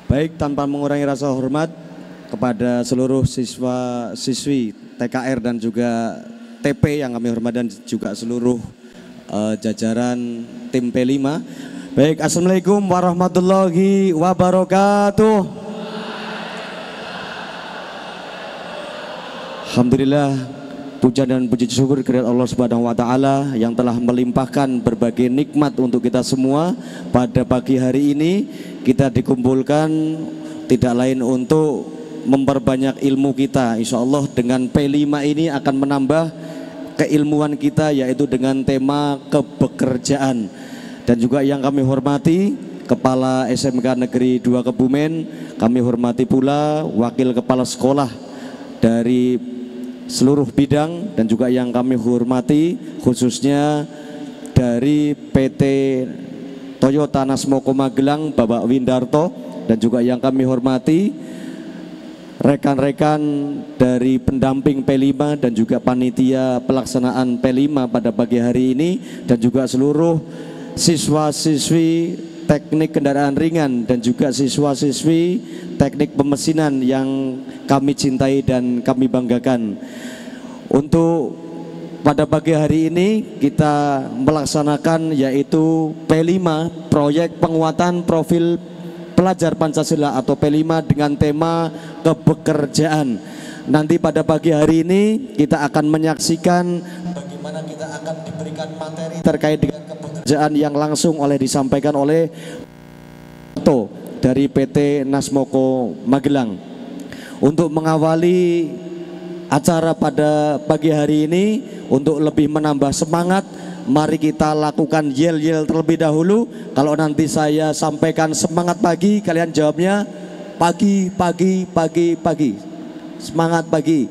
Baik, tanpa mengurangi rasa hormat kepada seluruh siswa-siswi TKR dan juga TP yang kami hormati dan juga seluruh jajaran tim P5. Baik, Assalamualaikum warahmatullahi wabarakatuh. Alhamdulillah, puja dan puji syukur kehadirat Allah Subhanahu wa taala yang telah melimpahkan berbagai nikmat untuk kita semua. Pada pagi hari ini kita dikumpulkan tidak lain untuk memperbanyak ilmu kita. Insya Allah dengan P5 ini akan menambah keilmuan kita, yaitu dengan tema kepekerjaan. Dan juga yang kami hormati Kepala SMK Negeri 2 Kebumen, kami hormati pula Wakil Kepala Sekolah dari seluruh bidang, dan juga yang kami hormati khususnya dari PT Toyota Nasmoko Magelang Bapak Windarto, dan juga yang kami hormati rekan-rekan dari pendamping P5 dan juga panitia pelaksanaan P5 pada pagi hari ini, dan juga seluruh siswa-siswi teknik kendaraan ringan dan juga siswa-siswi teknik pemesinan yang kami cintai dan kami banggakan. Untuk pada pagi hari ini kita melaksanakan yaitu P5, proyek penguatan profil pelajar Pancasila atau P5 dengan tema kepekerjaan. Nanti pada pagi hari ini kita akan menyaksikan bagaimana kita akan diberikan materi terkait dengan kepekerjaan yang langsung disampaikan oleh dari PT Nasmoko Magelang. Untuk mengawali acara pada pagi hari ini, untuk lebih menambah semangat, mari kita lakukan yel-yel terlebih dahulu. Kalau nanti saya sampaikan semangat pagi, kalian jawabnya pagi, pagi, pagi, pagi. Semangat pagi.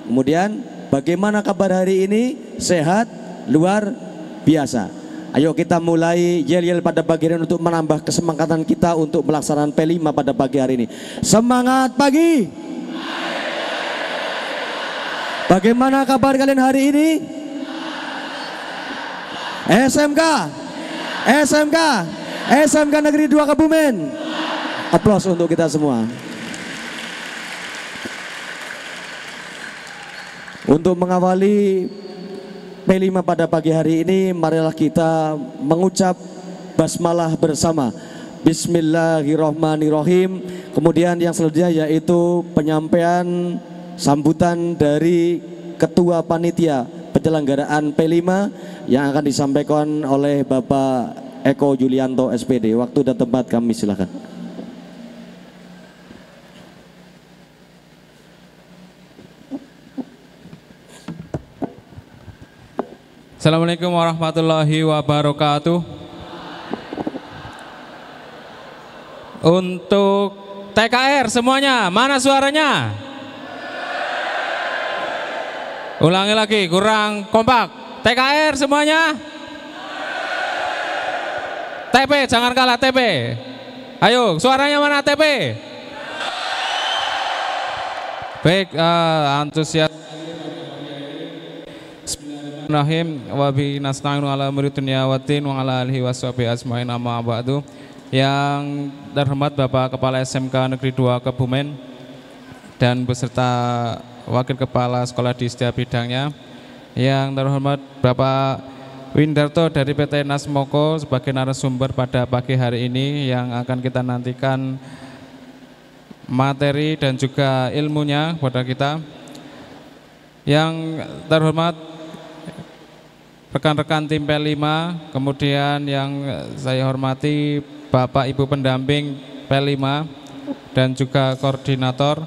Kemudian bagaimana kabar hari ini? Sehat? Luar biasa. Ayo kita mulai yel-yel pada pagi hari ini untuk menambah kesemangatan kita untuk melaksanakan P5 pada pagi hari ini. Semangat pagi. Bagaimana kabar kalian hari ini? SMK Negeri 2 Kebumen. Aplaus untuk kita semua. Untuk mengawali P5 pada pagi hari ini, marilah kita mengucap basmalah bersama. Bismillahirrahmanirrahim. Kemudian yang selanjutnya yaitu penyampaian sambutan dari Ketua Panitia Penyelenggaraan P5 yang akan disampaikan oleh Bapak Eko Yulianto SPD. Waktu dan tempat kami silakan. Assalamualaikum warahmatullahi wabarakatuh. Untuk TKR semuanya, mana suaranya? Ulangi lagi, kurang kompak. TKR semuanya? TP, jangan kalah TP. Ayo, suaranya mana TP? Baik, antusias. Bismillahirrahmanirrahim. Wa bi nasta'inu ala umuri dunya waddin wa ala alihi washabihi ajmain amma ba'du. Yang terhormat Bapak Kepala SMK Negeri 2 Kebumen dan beserta Wakil Kepala Sekolah di setiap bidangnya. Yang terhormat Bapak Windarto dari PT Nasmoko sebagai narasumber pada pagi hari ini yang akan kita nantikan materi dan juga ilmunya kepada kita. Yang terhormat rekan-rekan tim P5, kemudian yang saya hormati Bapak Ibu pendamping P5 dan juga koordinator.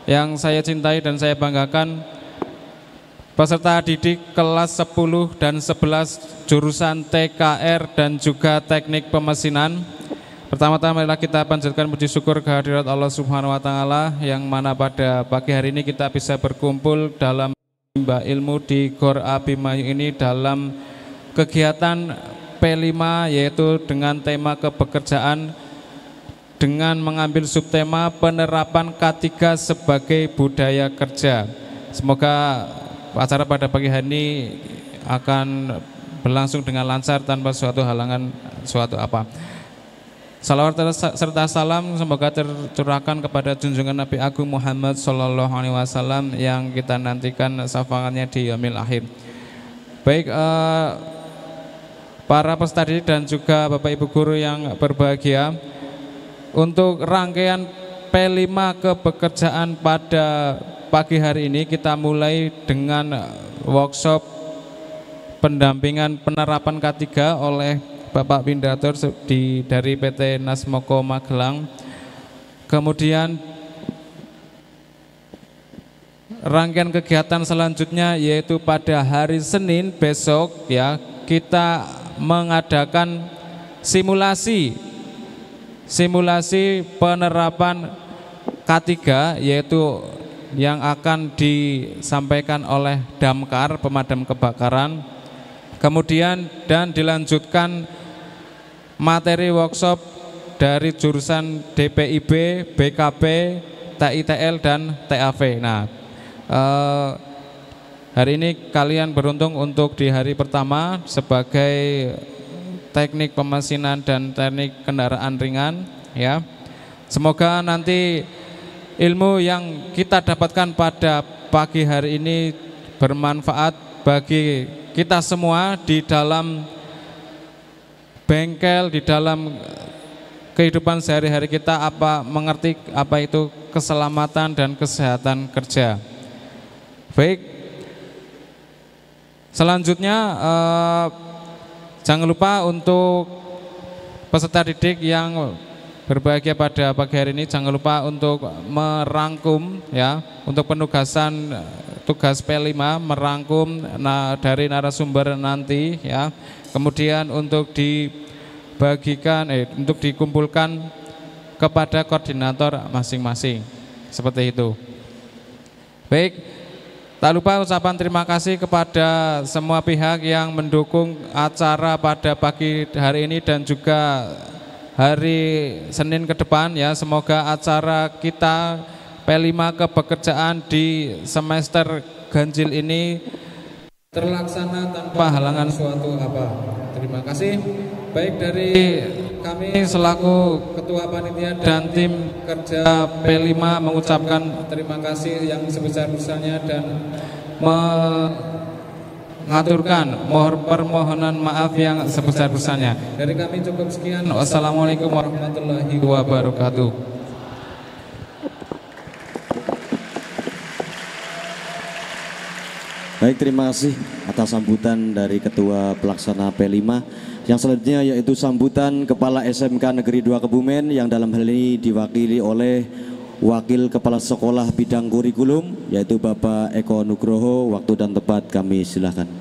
Yang saya cintai dan saya banggakan peserta didik kelas 10 dan 11 jurusan TKR dan juga teknik pemesinan. Pertama-tama marilah kita panjatkan puji syukur kehadirat Allah Subhanahu wa taala yang mana pada pagi hari ini kita bisa berkumpul dalam ilmu di Gor Abimanyu ini dalam kegiatan P5 yaitu dengan tema kepekerjaan dengan mengambil subtema penerapan K3 sebagai budaya kerja. Semoga acara pada pagi hari ini akan berlangsung dengan lancar tanpa suatu halangan suatu apa. Salawat serta salam semoga tercurahkan kepada junjungan Nabi Agung Muhammad Sallallahu Alaihi Wasallam yang kita nantikan syafaatnya di yaumil akhir. Baik, para peserta didik dan juga Bapak Ibu guru yang berbahagia, untuk rangkaian P5 kepekerjaan pada pagi hari ini kita mulai dengan workshop pendampingan penerapan K3 oleh Bapak Windator dari PT Nasmoko Magelang. Kemudian rangkaian kegiatan selanjutnya yaitu pada hari Senin besok ya, kita mengadakan simulasi penerapan K3 yaitu yang akan disampaikan oleh Damkar pemadam kebakaran. Kemudian dan dilanjutkan materi workshop dari jurusan DPIB, BKB, TITL dan TAV. Nah, hari ini kalian beruntung untuk di hari pertama sebagai teknik pemesinan dan teknik kendaraan ringan ya. Semoga nanti ilmu yang kita dapatkan pada pagi hari ini bermanfaat bagi kita semua di dalam bengkel, di dalam kehidupan sehari-hari kita, mengerti apa itu keselamatan dan kesehatan kerja. Baik, selanjutnya jangan lupa untuk peserta didik yang berbahagia pada pagi hari ini, jangan lupa untuk merangkum ya, untuk penugasan tugas P5 merangkum dari narasumber nanti ya. Kemudian untuk dibagikan untuk dikumpulkan kepada koordinator masing-masing. Seperti itu. Baik, tak lupa ucapan terima kasih kepada semua pihak yang mendukung acara pada pagi hari ini dan juga hari Senin ke depan ya. Semoga acara kita P5 kepekerjaan di semester ganjil ini terlaksana tanpa halangan suatu apa. Terima kasih. Baik, dari kami selaku Ketua Panitia dan tim kerja P5 mengucapkan terima kasih yang sebesar-besarnya dan mengaturkan permohonan maaf yang sebesar-besarnya. Dari kami cukup sekian. Wassalamualaikum warahmatullahi wabarakatuh. Baik, terima kasih atas sambutan dari Ketua Pelaksana P5. Yang selanjutnya yaitu sambutan Kepala SMK Negeri 2 Kebumen yang dalam hal ini diwakili oleh Wakil Kepala Sekolah Bidang Kurikulum yaitu Bapak Eko Nugroho. Waktu dan tempat kami silakan.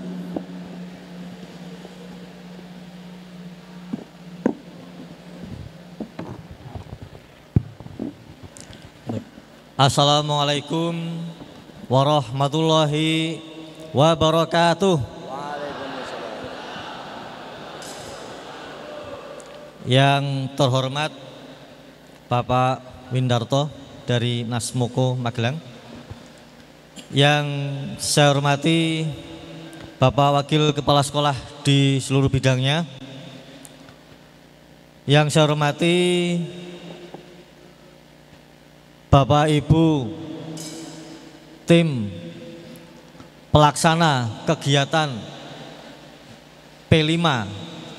Assalamualaikum warahmatullahi wabarakatuh. Yang terhormat Bapak Windarto dari Nasmoko Magelang, yang saya hormati Bapak Wakil Kepala Sekolah di seluruh bidangnya, yang saya hormati Bapak Ibu tim pelaksana kegiatan P5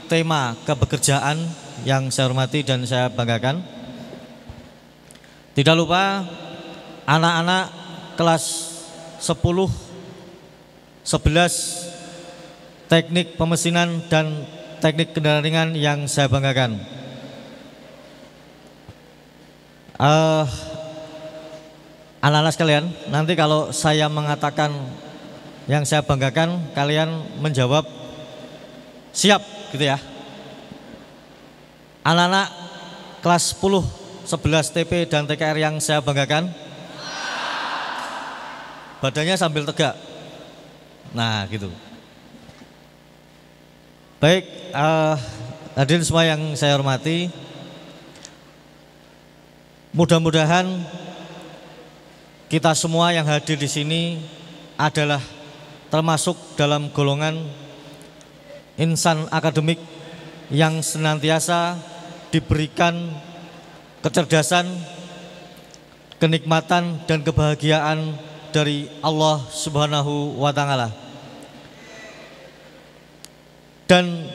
tema kepekerjaan yang saya hormati dan saya banggakan. Tidak lupa anak-anak kelas 10, 11 teknik pemesinan dan teknik kendaraan ringan yang saya banggakan. Anak-anak sekalian, nanti kalau saya mengatakan yang saya banggakan, kalian menjawab siap gitu ya. Anak-anak kelas 10, 11 TP dan TKR yang saya banggakan, badannya sambil tegak. Nah gitu. Baik, hadirin semua yang saya hormati, mudah-mudahan kita semua yang hadir di sini adalah termasuk dalam golongan insan akademik yang senantiasa diberikan kecerdasan, kenikmatan dan kebahagiaan dari Allah Subhanahu wa taala. Dan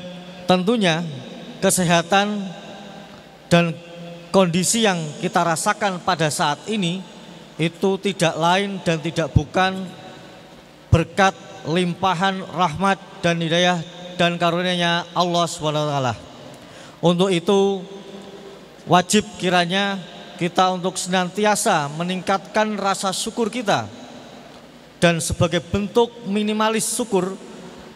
tentunya kesehatan dan kondisi yang kita rasakan pada saat ini itu tidak lain dan tidak bukan berkat limpahan rahmat dan hidayah dan karunia-Nya Allah Subhanahu wa taala. Untuk itu wajib kiranya kita untuk senantiasa meningkatkan rasa syukur kita, dan sebagai bentuk minimalis syukur,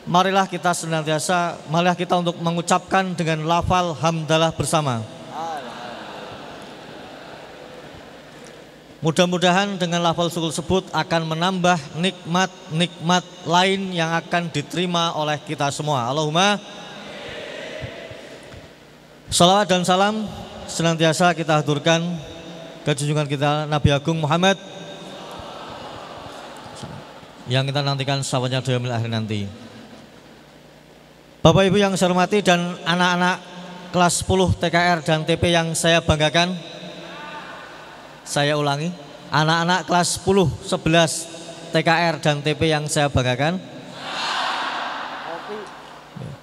marilah kita untuk mengucapkan dengan lafal hamdalah bersama. Mudah-mudahan dengan lafal syukur tersebut akan menambah nikmat-nikmat lain yang akan diterima oleh kita semua. Allahumma shalawat dan salam senantiasa kita haturkan ke junjungan kita Nabi Agung Muhammad yang kita nantikan sahabatnya di yaumil akhir nanti. Bapak Ibu yang saya hormati dan anak-anak kelas 10 TKR dan TP yang saya banggakan, saya ulangi, anak-anak kelas 10, 11 TKR dan TP yang saya banggakan.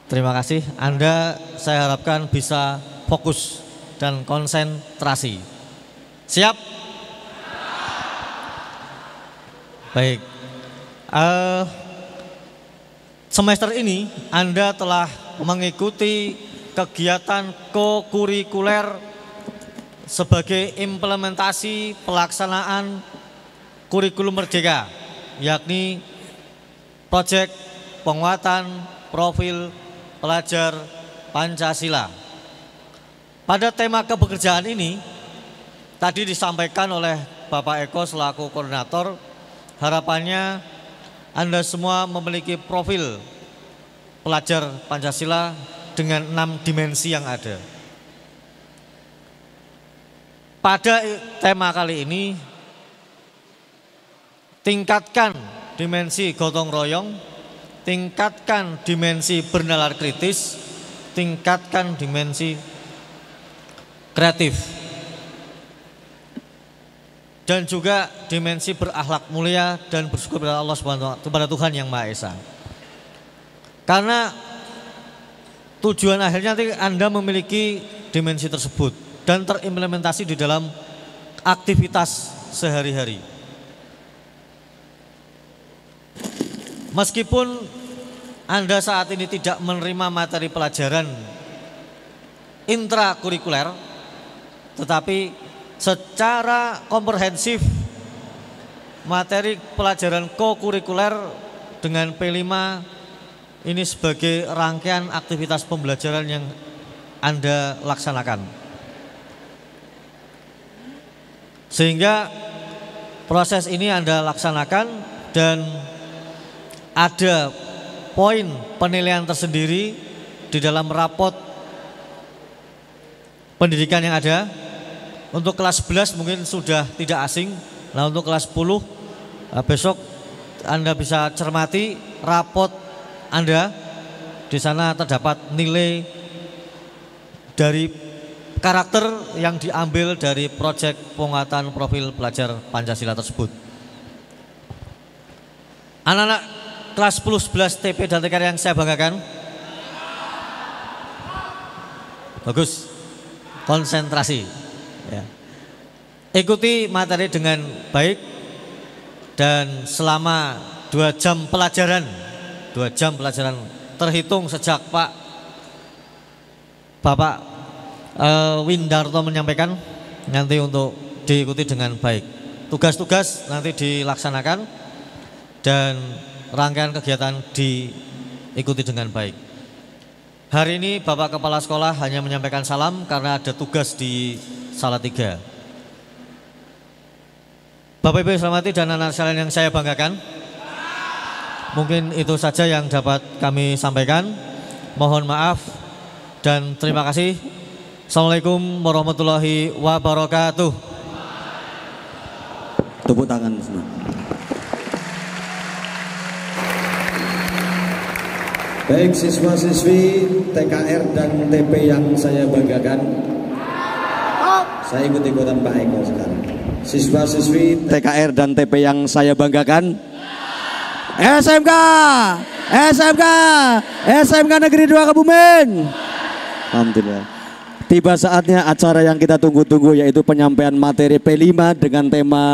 Terima kasih, Anda saya harapkan bisa fokus dan konsentrasi. Siap? Baik. Semester ini Anda telah mengikuti kegiatan kokurikuler sebagai implementasi pelaksanaan kurikulum merdeka, yakni proyek penguatan profil pelajar Pancasila. Pada tema kepekerjaan ini tadi disampaikan oleh Bapak Eko selaku koordinator, harapannya Anda semua memiliki profil pelajar Pancasila dengan 6 dimensi yang ada. Pada tema kali ini, tingkatkan dimensi gotong royong, tingkatkan dimensi bernalar kritis, tingkatkan dimensi kreatif, dan juga dimensi berakhlak mulia dan bersyukur kepada Allah Subhanahu kepada Tuhan Yang Maha Esa. Karena tujuan akhirnya nanti Anda memiliki dimensi tersebut dan terimplementasi di dalam aktivitas sehari-hari. Meskipun Anda saat ini tidak menerima materi pelajaran intrakurikuler, tetapi secara komprehensif materi pelajaran kokurikuler dengan P5 ini sebagai rangkaian aktivitas pembelajaran yang Anda laksanakan. Sehingga proses ini Anda laksanakan dan ada poin penilaian tersendiri di dalam rapot pendidikan yang ada. Untuk kelas 11 mungkin sudah tidak asing. Nah, untuk kelas 10 besok Anda bisa cermati rapot Anda. Di sana terdapat nilai dari karakter yang diambil dari proyek penguatan profil pelajar Pancasila tersebut. Anak-anak kelas 10, 11 TP dan TKR yang saya banggakan, bagus, konsentrasi ya. Ikuti materi dengan baik dan selama 2 jam pelajaran terhitung sejak Bapak Windarto menyampaikan, nanti untuk diikuti dengan baik. Tugas-tugas nanti dilaksanakan dan rangkaian kegiatan diikuti dengan baik. Hari ini Bapak Kepala Sekolah hanya menyampaikan salam karena ada tugas di Salatiga. Bapak Ibu yang saya hormati dan anak sekalian yang saya banggakan, mungkin itu saja yang dapat kami sampaikan. Mohon maaf dan terima kasih. Assalamualaikum warahmatullahi wabarakatuh. Tepuk tangan semua. Baik siswa-siswi TKR dan TP yang saya banggakan, Saya ikut-ikutan Pak Eko sekarang. Siswa-siswi TKR dan TP yang saya banggakan. SMK, SMK, SMK Negeri 2 Kebumen. Alhamdulillah. Tiba saatnya acara yang kita tunggu-tunggu, yaitu penyampaian materi P5 dengan tema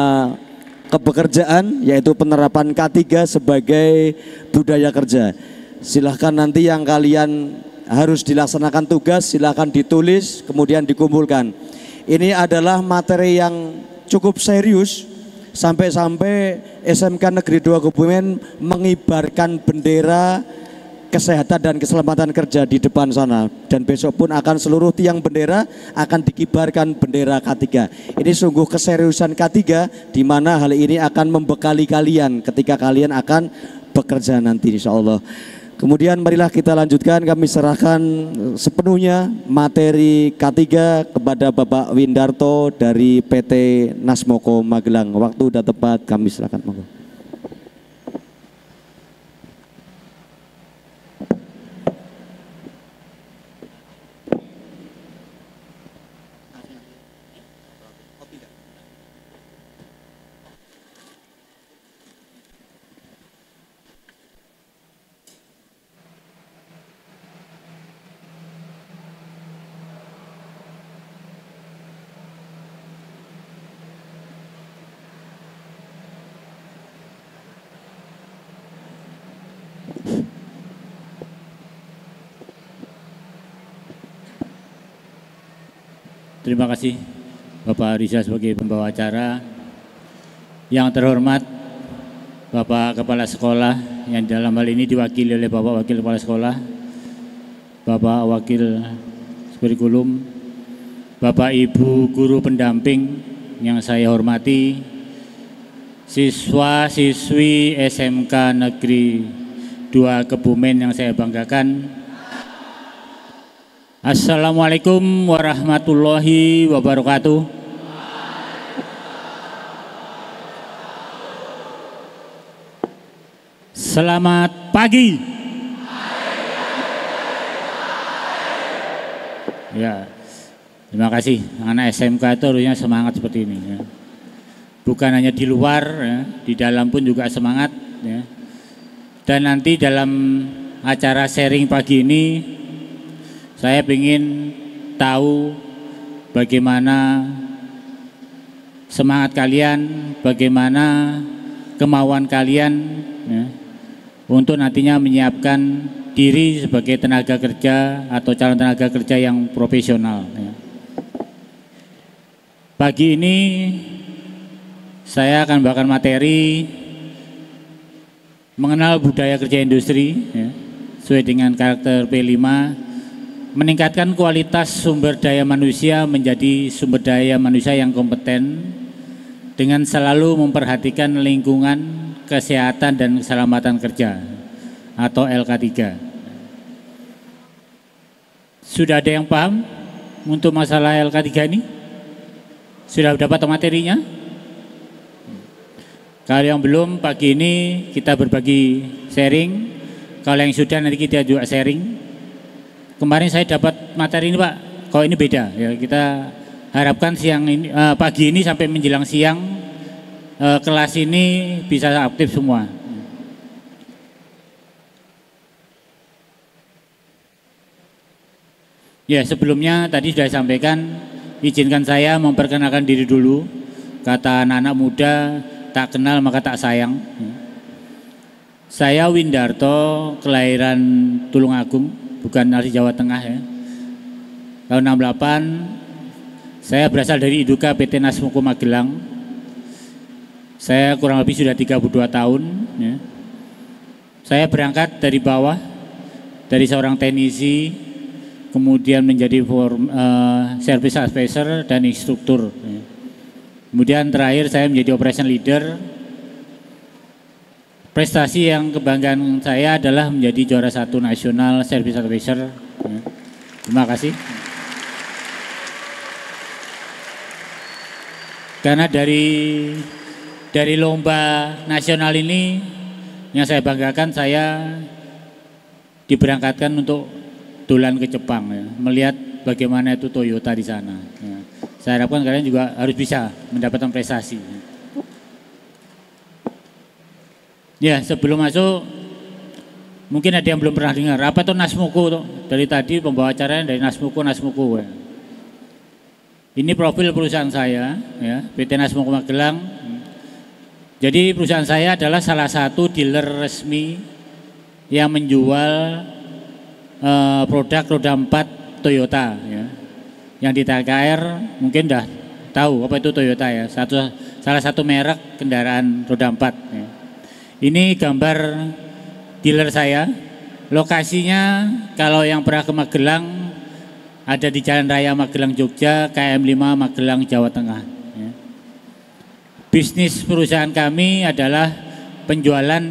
kepekerjaan, yaitu penerapan K3 sebagai budaya kerja. Silahkan nanti yang kalian harus dilaksanakan tugas, silahkan ditulis kemudian dikumpulkan. Ini adalah materi yang cukup serius, sampai-sampai SMK Negeri 2 Kebumen mengibarkan bendera kesehatan dan keselamatan kerja di depan sana, dan besok pun akan seluruh tiang bendera akan dikibarkan bendera K3. Ini sungguh keseriusan K3, di mana hal ini akan membekali kalian ketika kalian akan bekerja nanti insya Allah. Kemudian marilah kita lanjutkan, kami serahkan sepenuhnya materi K3 kepada Bapak Windarto dari PT Nasmoko Magelang. Waktu sudah tepat, kami serahkan. Monggo. Terima kasih Bapak Riza sebagai pembawa acara. Yang terhormat Bapak Kepala Sekolah, yang dalam hal ini diwakili oleh Bapak Wakil Kepala Sekolah, Bapak Wakil Kurikulum, Bapak Ibu Guru Pendamping yang saya hormati, siswa-siswi SMK Negeri 2 Kebumen yang saya banggakan. Assalamualaikum warahmatullahi wabarakatuh. Selamat pagi. Ya, terima kasih. Anak SMK itu harusnya semangat seperti ini. Ya. Bukan hanya di luar, ya, di dalam pun juga semangat. Ya. Dan nanti dalam acara sharing pagi ini, saya ingin tahu bagaimana semangat kalian, bagaimana kemauan kalian, ya, untuk nantinya menyiapkan diri sebagai tenaga kerja atau calon tenaga kerja yang profesional. Ya. Pagi ini saya akan membawakan materi mengenal budaya kerja industri, ya, sesuai dengan karakter P5. Meningkatkan kualitas sumber daya manusia menjadi sumber daya manusia yang kompeten dengan selalu memperhatikan lingkungan, kesehatan dan keselamatan kerja atau LK3. Sudah ada yang paham untuk masalah LK3 ini? Sudah dapat materinya? Kalau yang belum, pagi ini kita berbagi sharing. Kalau yang sudah, nanti kita juga sharing. Kemarin saya dapat materi ini Pak, kalau ini beda ya, kita harapkan siang ini, pagi ini sampai menjelang siang kelas ini bisa aktif semua. Ya, sebelumnya tadi sudah sampaikan, izinkan saya memperkenalkan diri dulu. Kata anak-anak muda, tak kenal maka tak sayang. Saya Windarto, kelahiran Tulungagung, bukan asli Jawa Tengah ya. Tahun 68, saya berasal dari Iduka PT Nasmoko Magelang. Saya kurang lebih sudah 32 tahun. Ya. Saya berangkat dari bawah, dari seorang teknisi, kemudian menjadi service advisor dan instruktur. Ya. Kemudian terakhir saya menjadi operation leader. Prestasi yang kebanggaan saya adalah menjadi juara 1 nasional service advisor. Ya. Terima kasih. Karena dari lomba nasional ini yang saya banggakan, saya diberangkatkan untuk dolan ke Jepang, ya, melihat bagaimana itu Toyota di sana. Ya. Saya harapkan kalian juga harus bisa mendapatkan prestasi. Ya, sebelum masuk, mungkin ada yang belum pernah dengar, apa itu Nasmuku tuh? Dari tadi pembawa acaranya dari Nasmuku. Ya. Ini profil perusahaan saya, ya, PT Nasmuku Magelang. Jadi perusahaan saya adalah salah satu dealer resmi yang menjual produk roda 4 Toyota, ya. Yang di TKR mungkin dah tahu apa itu Toyota, ya, salah satu merek kendaraan roda 4. Ya. Ini gambar dealer saya. Lokasinya kalau yang pernah ke Magelang ada di Jalan Raya Magelang Jogja, KM 5 Magelang Jawa Tengah. Ya. Bisnis perusahaan kami adalah penjualan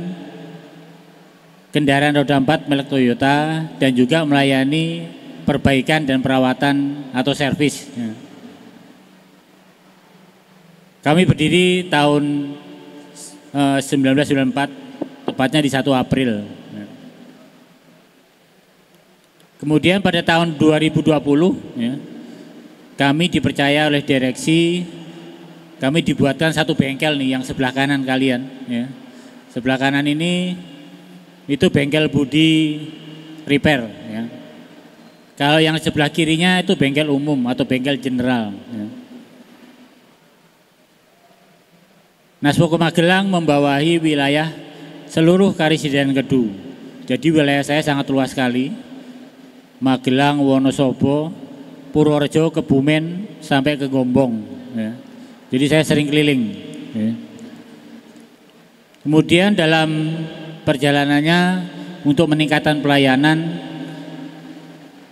kendaraan roda 4 merek Toyota dan juga melayani perbaikan dan perawatan atau servis. Ya. Kami berdiri tahun 1994, tepatnya di 1 April. Ya. Kemudian pada tahun 2020, ya, kami dipercaya oleh direksi, kami dibuatkan satu bengkel nih yang sebelah kanan kalian. Ya. Sebelah kanan ini itu bengkel Budi Repair. Ya. Kalau yang sebelah kirinya itu bengkel umum atau bengkel general. Ya. Nasmuku Magelang membawahi wilayah seluruh Karesidenan Kedu. Jadi wilayah saya sangat luas sekali. Magelang, Wonosobo, Purworejo, Kebumen sampai ke Gombong. Ya. Jadi saya sering keliling. Ya. Kemudian dalam perjalanannya untuk meningkatkan pelayanan,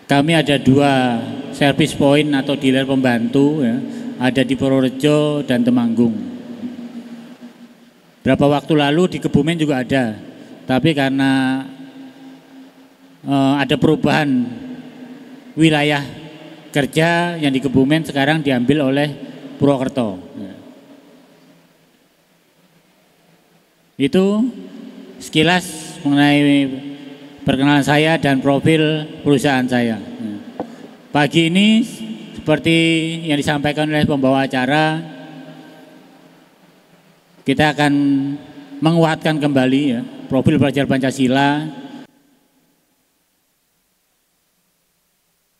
kami ada 2 service point atau dealer pembantu, ya, ada di Purworejo dan Temanggung. Berapa waktu lalu di Kebumen juga ada, tapi karena ada perubahan wilayah kerja yang di Kebumen sekarang diambil oleh Purwokerto. Ya. Itu sekilas mengenai perkenalan saya dan profil perusahaan saya. Ya. Pagi ini seperti yang disampaikan oleh pembawa acara, kita akan menguatkan kembali, ya, profil pelajar Pancasila,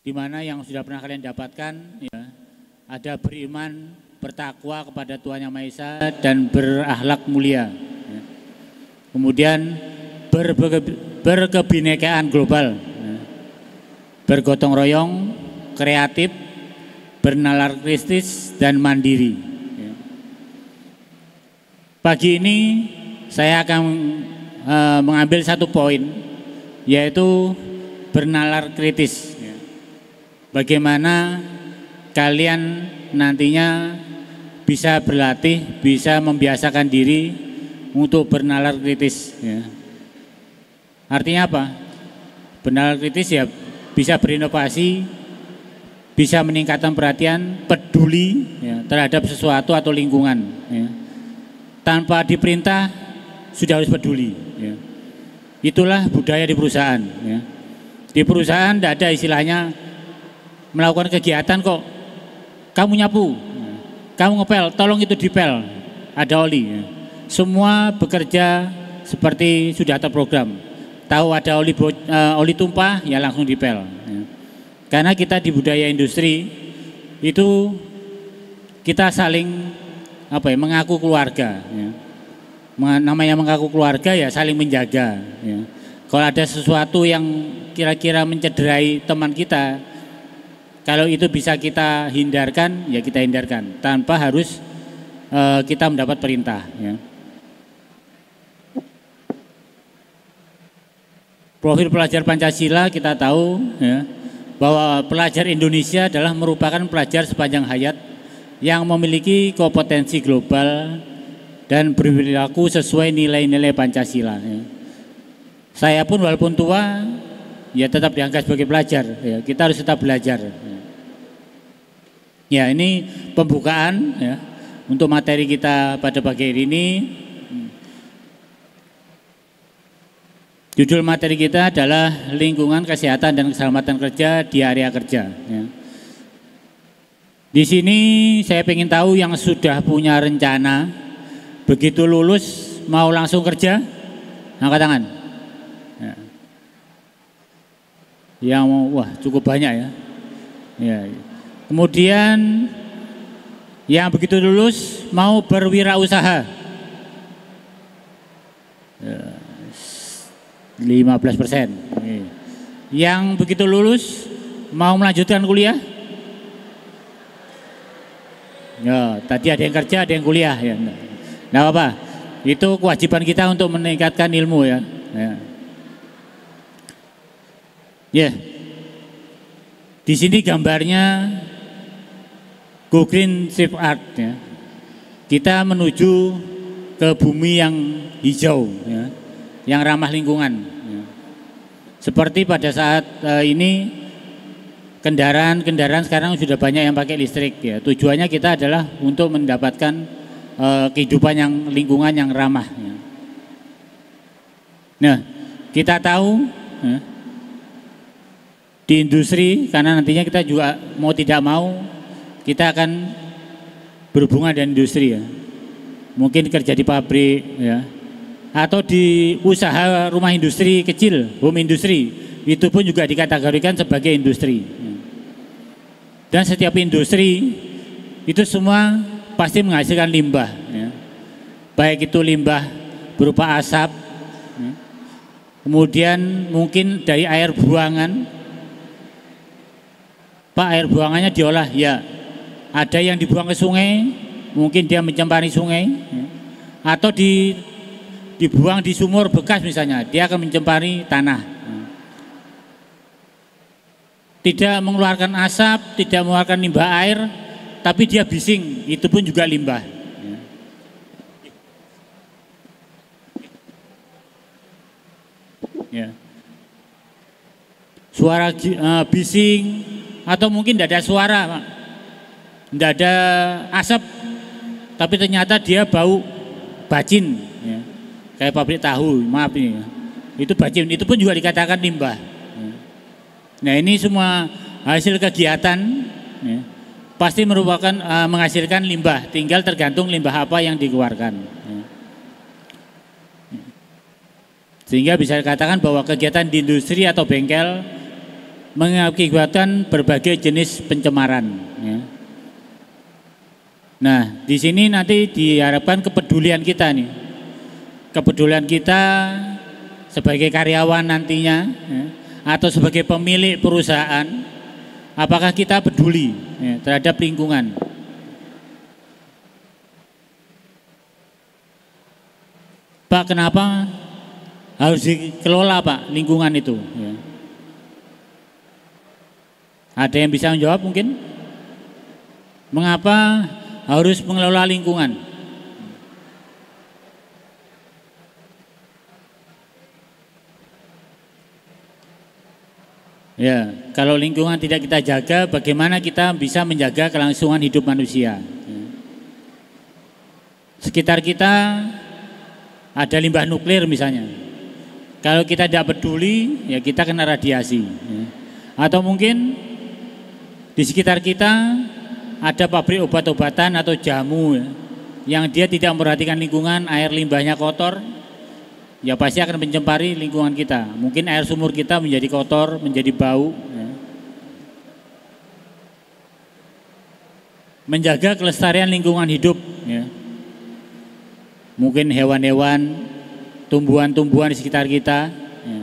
di mana yang sudah pernah kalian dapatkan, ya, ada beriman, bertakwa kepada Tuhan Yang Maha Esa dan berakhlak mulia. Ya. Kemudian berkebinekaan global, ya, bergotong royong, kreatif, bernalar kristis dan mandiri. Pagi ini saya akan mengambil satu poin, yaitu bernalar kritis. Bagaimana kalian nantinya bisa berlatih, bisa membiasakan diri untuk bernalar kritis. Ya. Artinya apa? Bernalar kritis ya bisa berinovasi, bisa meningkatkan perhatian, peduli, ya, terhadap sesuatu atau lingkungan. Ya. Tanpa diperintah sudah harus peduli. Ya. Itulah budaya di perusahaan. Ya. Di perusahaan tidak ada istilahnya melakukan kegiatan kok kamu nyapu, ya, kamu ngepel, tolong itu dipel, ada oli. Ya. Semua bekerja seperti sudah terprogram. Tahu ada oli tumpah, ya langsung dipel. Ya. Karena kita di budaya industri itu kita saling mengaku keluarga, ya. Namanya mengaku keluarga ya saling menjaga, ya. Kalau ada sesuatu yang kira-kira mencederai teman kita, kalau itu bisa kita hindarkan, ya kita hindarkan tanpa harus kita mendapat perintah, ya. Profil pelajar Pancasila kita tahu, ya, bahwa pelajar Indonesia adalah merupakan pelajar sepanjang hayat yang memiliki kompetensi global dan berperilaku sesuai nilai-nilai Pancasila. Ya. Saya pun walaupun tua, ya tetap dianggap sebagai pelajar. Ya. Kita harus tetap belajar. Ya, ini pembukaan, ya, untuk materi kita pada pagi hari ini. Judul materi kita adalah lingkungan kesehatan dan keselamatan kerja di area kerja. Ya. Di sini saya ingin tahu yang sudah punya rencana begitu lulus mau langsung kerja, angkat tangan. Ya. Yang wah cukup banyak ya. Ya. Kemudian yang begitu lulus mau berwirausaha, 15%. Yang begitu lulus mau melanjutkan kuliah. Ya, tadi ada yang kerja, ada yang kuliah ya. Nah, apa? Itu kewajiban kita untuk meningkatkan ilmu ya. Ya. Ya. Di sini gambarnya Go Green Save Art ya. Kita menuju ke bumi yang hijau ya, yang ramah lingkungan ya. Seperti pada saat ini kendaraan sekarang sudah banyak yang pakai listrik ya. Tujuannya kita adalah untuk mendapatkan kehidupan yang lingkungan yang ramah ya. Nah, kita tahu ya, di industri, karena nantinya kita juga mau tidak mau kita akan berhubungan dengan industri ya. Mungkin kerja di pabrik ya, atau di usaha rumah industri kecil, home industry, itu pun juga dikategorikan sebagai industri. Dan setiap industri itu semua pasti menghasilkan limbah ya. Baik itu limbah berupa asap ya. Kemudian mungkin dari air buangan. Pak, air buangannya diolah ya. Ada yang dibuang ke sungai, mungkin dia mencemari sungai ya. Atau dibuang di sumur bekas misalnya, dia akan mencemari tanah. Tidak mengeluarkan asap, tidak mengeluarkan limbah air, tapi dia bising, itu pun juga limbah. Ya. Suara bising, atau mungkin tidak ada suara, Pak. Tidak ada asap, tapi ternyata dia bau bacin, ya. Kayak pabrik tahu, maaf ini, ya. Itu bacin, itu pun juga dikatakan limbah. Nah, ini semua hasil kegiatan ya, pasti merupakan menghasilkan limbah, tinggal tergantung limbah apa yang dikeluarkan ya. Sehingga bisa dikatakan bahwa kegiatan di industri atau bengkel mengakibatkan berbagai jenis pencemaran ya. Nah, di sini nanti diharapkan kepedulian kita nih, kepedulian kita sebagai karyawan nantinya ya, atau sebagai pemilik perusahaan, apakah kita peduli ya, terhadap lingkungan? Pak, kenapa harus dikelola Pak lingkungan itu? Ya. Ada yang bisa menjawab mungkin? Mengapa harus mengelola lingkungan? Ya, kalau lingkungan tidak kita jaga, bagaimana kita bisa menjaga kelangsungan hidup manusia? Ya. Sekitar kita ada limbah nuklir misalnya. Kalau kita tidak peduli, ya kita kena radiasi. Ya. Atau mungkin di sekitar kita ada pabrik obat-obatan atau jamu ya, yang dia tidak memperhatikan lingkungan, air limbahnya kotor. Ya pasti akan mencemari lingkungan kita. Mungkin air sumur kita menjadi kotor, menjadi bau ya. Menjaga kelestarian lingkungan hidup ya. Mungkin hewan-hewan, tumbuhan-tumbuhan di sekitar kita ya.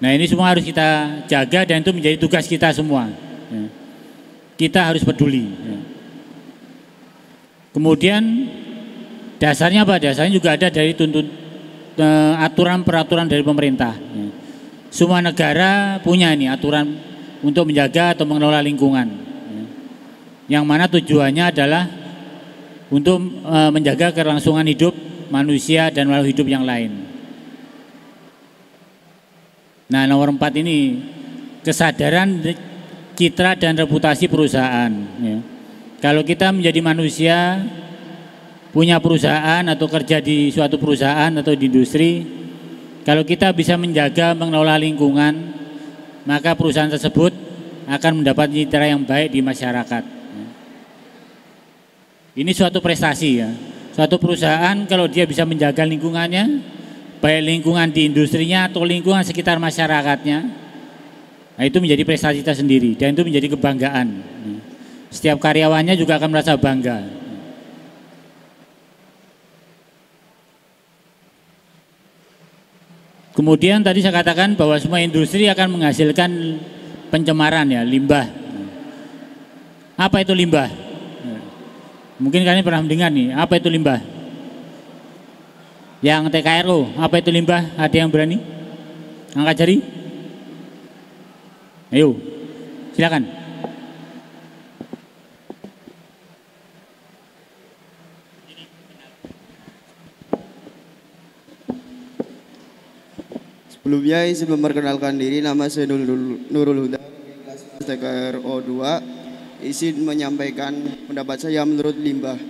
Nah, ini semua harus kita jaga dan itu menjadi tugas kita semua ya. Kita harus peduli ya. Kemudian dasarnya apa? Dasarnya juga ada dari aturan-peraturan dari pemerintah. Semua negara punya ini aturan untuk menjaga atau mengelola lingkungan. Yang mana tujuannya adalah untuk menjaga kelangsungan hidup manusia dan makhluk hidup yang lain. Nah, nomor 4 ini kesadaran citra dan reputasi perusahaan. Kalau kita menjadi manusia, punya perusahaan atau kerja di suatu perusahaan atau di industri, kalau kita bisa menjaga mengelola lingkungan, maka perusahaan tersebut akan mendapat citra yang baik di masyarakat. Ini suatu prestasi ya. Suatu perusahaan kalau dia bisa menjaga lingkungannya, baik lingkungan di industrinya atau lingkungan sekitar masyarakatnya, nah itu menjadi prestasi tersendiri dan itu menjadi kebanggaan. Setiap karyawannya juga akan merasa bangga. Kemudian tadi saya katakan bahwa semua industri akan menghasilkan pencemaran ya, limbah. Apa itu limbah? Mungkin kalian pernah mendengar nih, apa itu limbah? Yang TKRO, apa itu limbah? Ada yang berani? Angkat jari? Ayo, silakan. Sebelumnya izin memperkenalkan diri, nama saya Nurul Huda, kelas TKRO 2. Izin menyampaikan pendapat saya menurut limbah.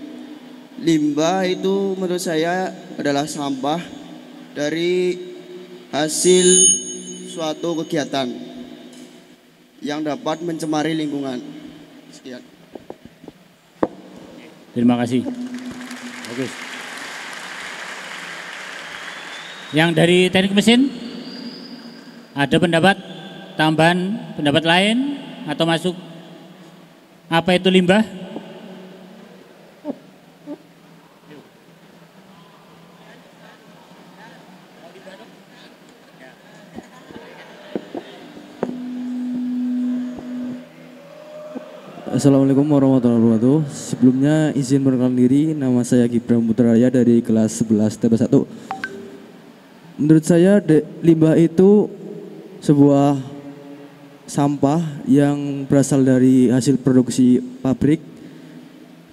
Limbah itu menurut saya adalah sampah dari hasil suatu kegiatan yang dapat mencemari lingkungan. Sekian. Terima kasih. Bagus. Yang dari teknik mesin, ada pendapat tambahan, pendapat lain atau masuk? Apa itu limbah? Assalamualaikum warahmatullahi wabarakatuh. Sebelumnya izin perkenalkan diri, nama saya Gibran Putraraya dari kelas 11 TP1. Menurut saya limbah itu sebuah sampah yang berasal dari hasil produksi pabrik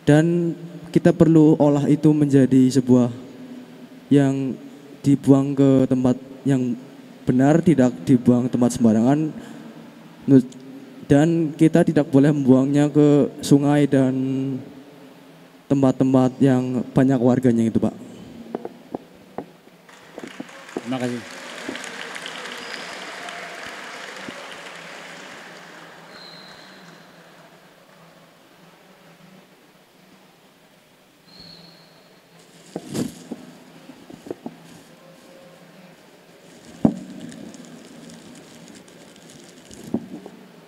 dan kita perlu olah itu menjadi sebuah yang dibuang ke tempat yang benar, tidak dibuang ke tempat sembarangan, dan kita tidak boleh membuangnya ke sungai dan tempat-tempat yang banyak warganya itu, Pak. Terima kasih.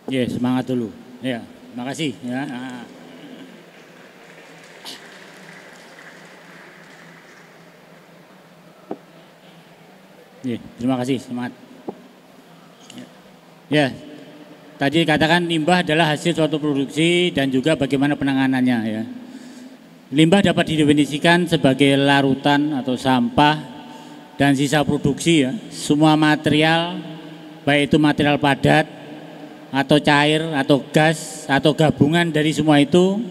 Ya, semangat dulu. Ya, terima kasih. Ya. Ya, terima kasih, semangat. Ya, tadi katakan limbah adalah hasil suatu produksi dan juga bagaimana penanganannya. Ya. Limbah dapat didefinisikan sebagai larutan atau sampah dan sisa produksi ya. Semua material, baik itu material padat atau cair atau gas atau gabungan dari semua itu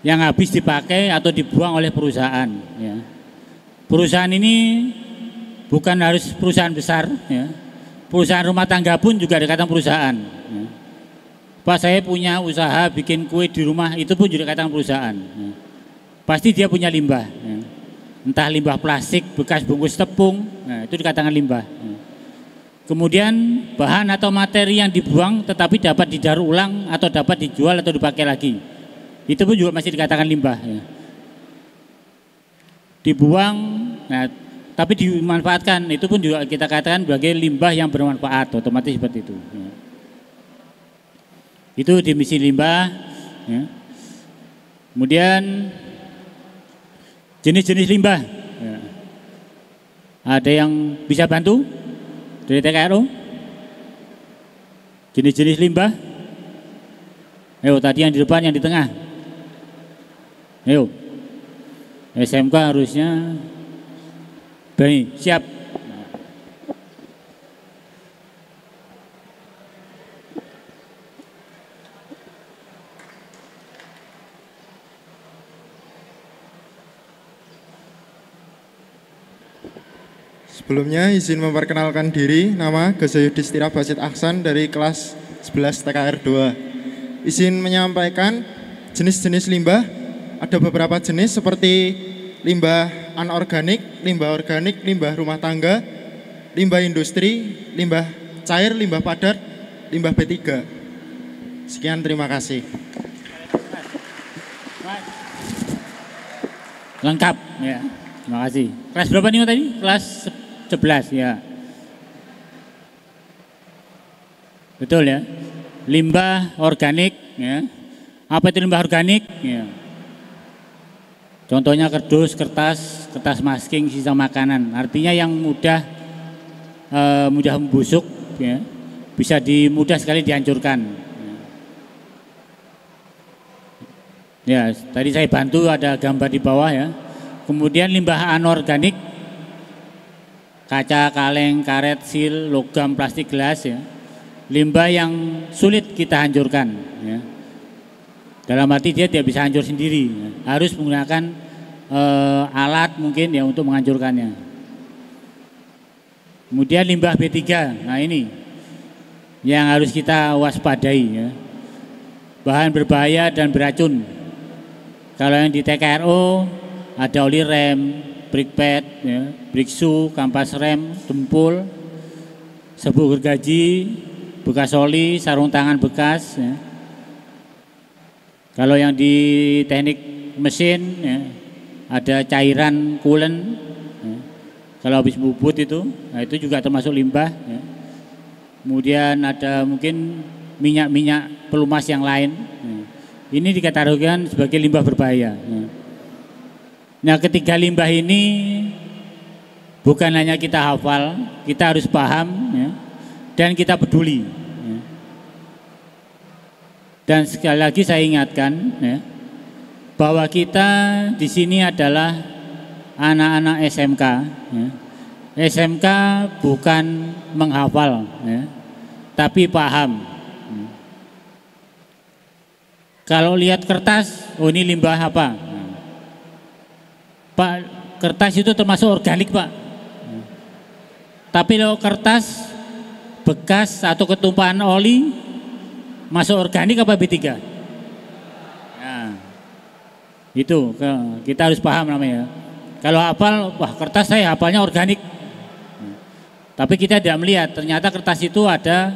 yang habis dipakai atau dibuang oleh perusahaan ya. Perusahaan ini bukan harus perusahaan besar ya. Perusahaan rumah tangga pun juga dikatakan perusahaan ya. Pak, saya punya usaha bikin kue di rumah, itu pun juga dikatakan perusahaan ya. Pasti dia punya limbah ya. Entah limbah plastik bekas bungkus tepung, nah, itu dikatakan limbah ya. Kemudian bahan atau materi yang dibuang tetapi dapat didaur ulang atau dapat dijual atau dipakai lagi, itu pun juga masih dikatakan limbah ya. Dibuang, nah, tapi dimanfaatkan, itu pun juga kita katakan sebagai limbah yang bermanfaat, otomatis seperti itu ya. Itu definisi limbah ya. Kemudian jenis-jenis limbah ya. Ada yang bisa bantu dari TKRO? Jenis-jenis limbah? Ayo, tadi yang di depan, yang di tengah. Ayo, SMK harusnya berani, siap. Sebelumnya izin memperkenalkan diri, nama Gazayudistira Basit Aksan dari kelas 11 TKR 2. Izin menyampaikan jenis-jenis limbah, ada beberapa jenis seperti limbah anorganik, limbah organik, limbah rumah tangga, limbah industri, limbah cair, limbah padat, limbah B3. Sekian, terima kasih. Lengkap ya. Terima kasih. Kelas berapa nih tadi? Kelas 11 ya. Betul ya. Limbah organik ya. Apa itu limbah organik? Ya. Contohnya kardus, kertas masking, sisa makanan. Artinya yang mudah membusuk ya. Bisa mudah sekali dihancurkan. Ya, tadi saya bantu ada gambar di bawah ya. Kemudian limbah anorganik, kaca, kaleng, karet, sil, logam, plastik, gelas ya. Limbah yang sulit kita hancurkan ya. Dalam arti dia tidak bisa hancur sendiri ya. Harus menggunakan alat mungkin ya untuk menghancurkannya. Kemudian limbah B3, nah ini yang harus kita waspadai ya. Bahan berbahaya dan beracun. Kalau yang di TKRO ada oli rem, brake pad, ya, brake shoe, kampas rem, dempul, sebuah gergaji, bekas oli, sarung tangan bekas. Ya. Kalau yang di teknik mesin ya, ada cairan coolant. Ya. Kalau habis bubut itu, nah itu juga termasuk limbah. Ya. Kemudian ada mungkin minyak-minyak pelumas yang lain. Ya. Ini dikategorikan sebagai limbah berbahaya. Ya. Nah, ketiga limbah ini bukan hanya kita hafal, kita harus paham ya, dan kita peduli. Ya. Dan sekali lagi saya ingatkan ya, bahwa kita di sini adalah anak-anak SMK. Ya. SMK bukan menghafal, ya, tapi paham. Ya. Kalau lihat kertas, oh ini limbah apa? Pak, kertas itu termasuk organik Pak. Tapi kalau kertas bekas atau ketumpahan oli masuk organik apa B3? Nah, itu kita harus paham namanya. Kalau hafal, wah kertas saya hafalnya organik. Tapi kita tidak melihat ternyata kertas itu ada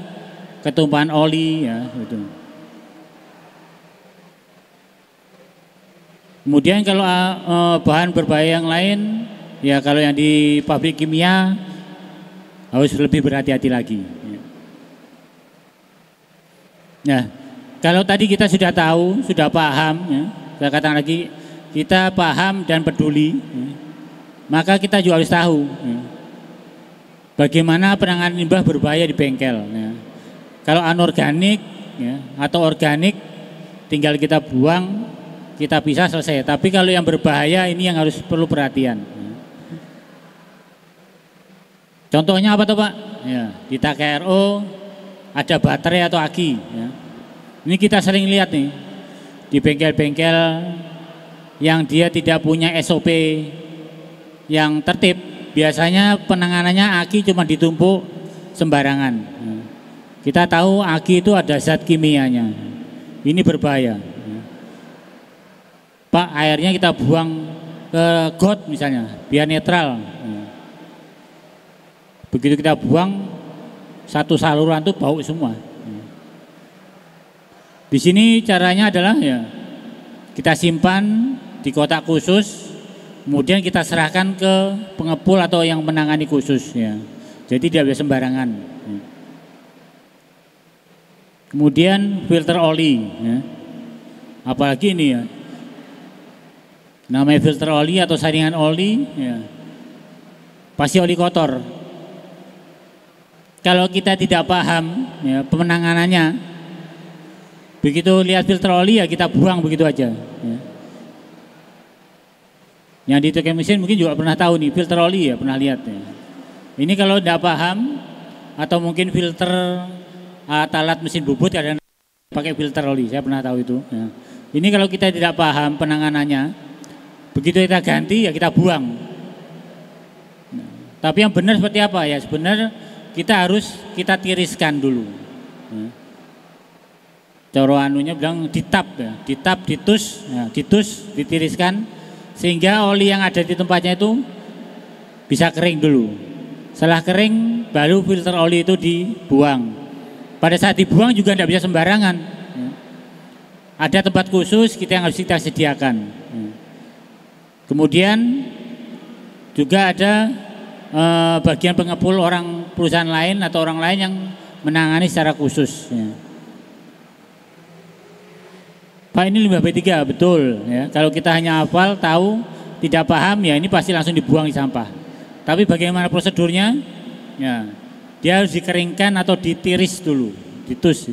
ketumpahan oli ya gitu. Kemudian kalau bahan berbahaya yang lain, ya kalau yang di pabrik kimia harus lebih berhati-hati lagi. Nah, kalau tadi kita sudah tahu, sudah paham, ya, saya katakan lagi, kita paham dan peduli, ya, maka kita juga harus tahu ya, bagaimana penanganan limbah berbahaya di bengkel. Ya. Kalau anorganik ya, atau organik, tinggal kita buang. Kita bisa selesai, tapi kalau yang berbahaya ini yang harus perlu perhatian. Contohnya apa tuh Pak? Ya, di TKRO ada baterai atau aki. Ya. Ini kita sering lihat nih di bengkel-bengkel yang dia tidak punya SOP yang tertib. Biasanya penanganannya aki cuma ditumpuk sembarangan. Ya. Kita tahu aki itu ada zat kimianya. Ini berbahaya. Pak, airnya kita buang ke got misalnya, biar netral. Begitu kita buang, satu saluran itu bau semua. Di sini caranya adalah ya, kita simpan di kotak khusus, kemudian kita serahkan ke pengepul atau yang menangani khusus. Ya. Jadi tidak bisa sembarangan. Kemudian filter oli. Ya. Apalagi ini ya. Namanya filter oli atau saringan oli, ya, pasti oli kotor. Kalau kita tidak paham ya, penanganannya, begitu lihat filter oli ya kita buang begitu aja. Ya. Yang di tukang mesin mungkin juga pernah tahu nih filter oli ya pernah lihat. Ya. Ini kalau tidak paham atau mungkin filter alat mesin bubut kadang pakai filter oli, saya pernah tahu itu. Ya. Ini kalau kita tidak paham penanganannya. Begitu kita ganti ya kita buang. Nah, tapi yang benar seperti apa ya? Sebenarnya kita tiriskan dulu. Nah, cara anunya bilang ditap ya, ditap, ditus, ya, ditus, ditiriskan sehingga oli yang ada di tempatnya itu bisa kering dulu. Setelah kering baru filter oli itu dibuang. Pada saat dibuang juga tidak bisa sembarangan. Ya. ada tempat khusus yang harus kita sediakan. Kemudian juga ada bagian pengepul orang perusahaan lain atau orang lain yang menangani secara khusus. Pak, ini limbah B3, betul ya. Kalau kita hanya hafal, tahu, tidak paham, ya ini pasti langsung dibuang di sampah. Tapi bagaimana prosedurnya? Ya, dia harus dikeringkan atau ditiris dulu, ditus.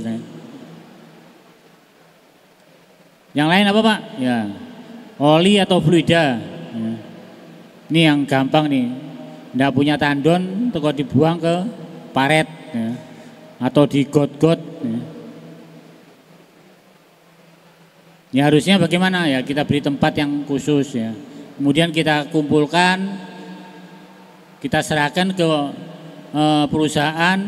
Yang lain apa Pak? Ya, oli atau fluida. Ya. Ini yang gampang nih, nggak punya tandon, tuh dibuang ke paret, ya. Atau di got-got. Ya. Ya harusnya bagaimana ya, kita beri tempat yang khusus ya. Kemudian kita kumpulkan, kita serahkan ke perusahaan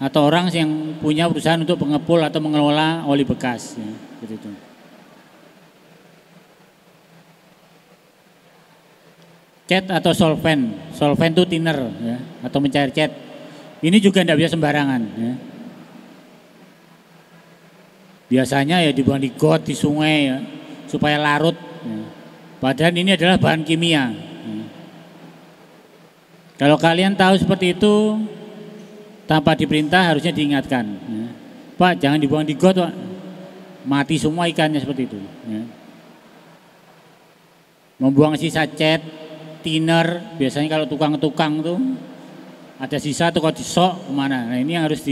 atau orang yang punya perusahaan untuk pengepul atau mengelola oli bekas ya, seperti itu. Cat atau solvent itu thinner ya, atau mencair cat. Ini juga tidak bisa sembarangan ya. Biasanya ya dibuang di got, di sungai ya, supaya larut ya. Padahal ini adalah bahan kimia ya. Kalau kalian tahu seperti itu, tanpa diperintah harusnya diingatkan ya. Pak, jangan dibuang di got Pak, mati semua ikannya, seperti itu ya. Membuang sisa cat, thinner, biasanya kalau tukang-tukang tuh ada sisa tuh kalau disok kemana. Nah ini yang harus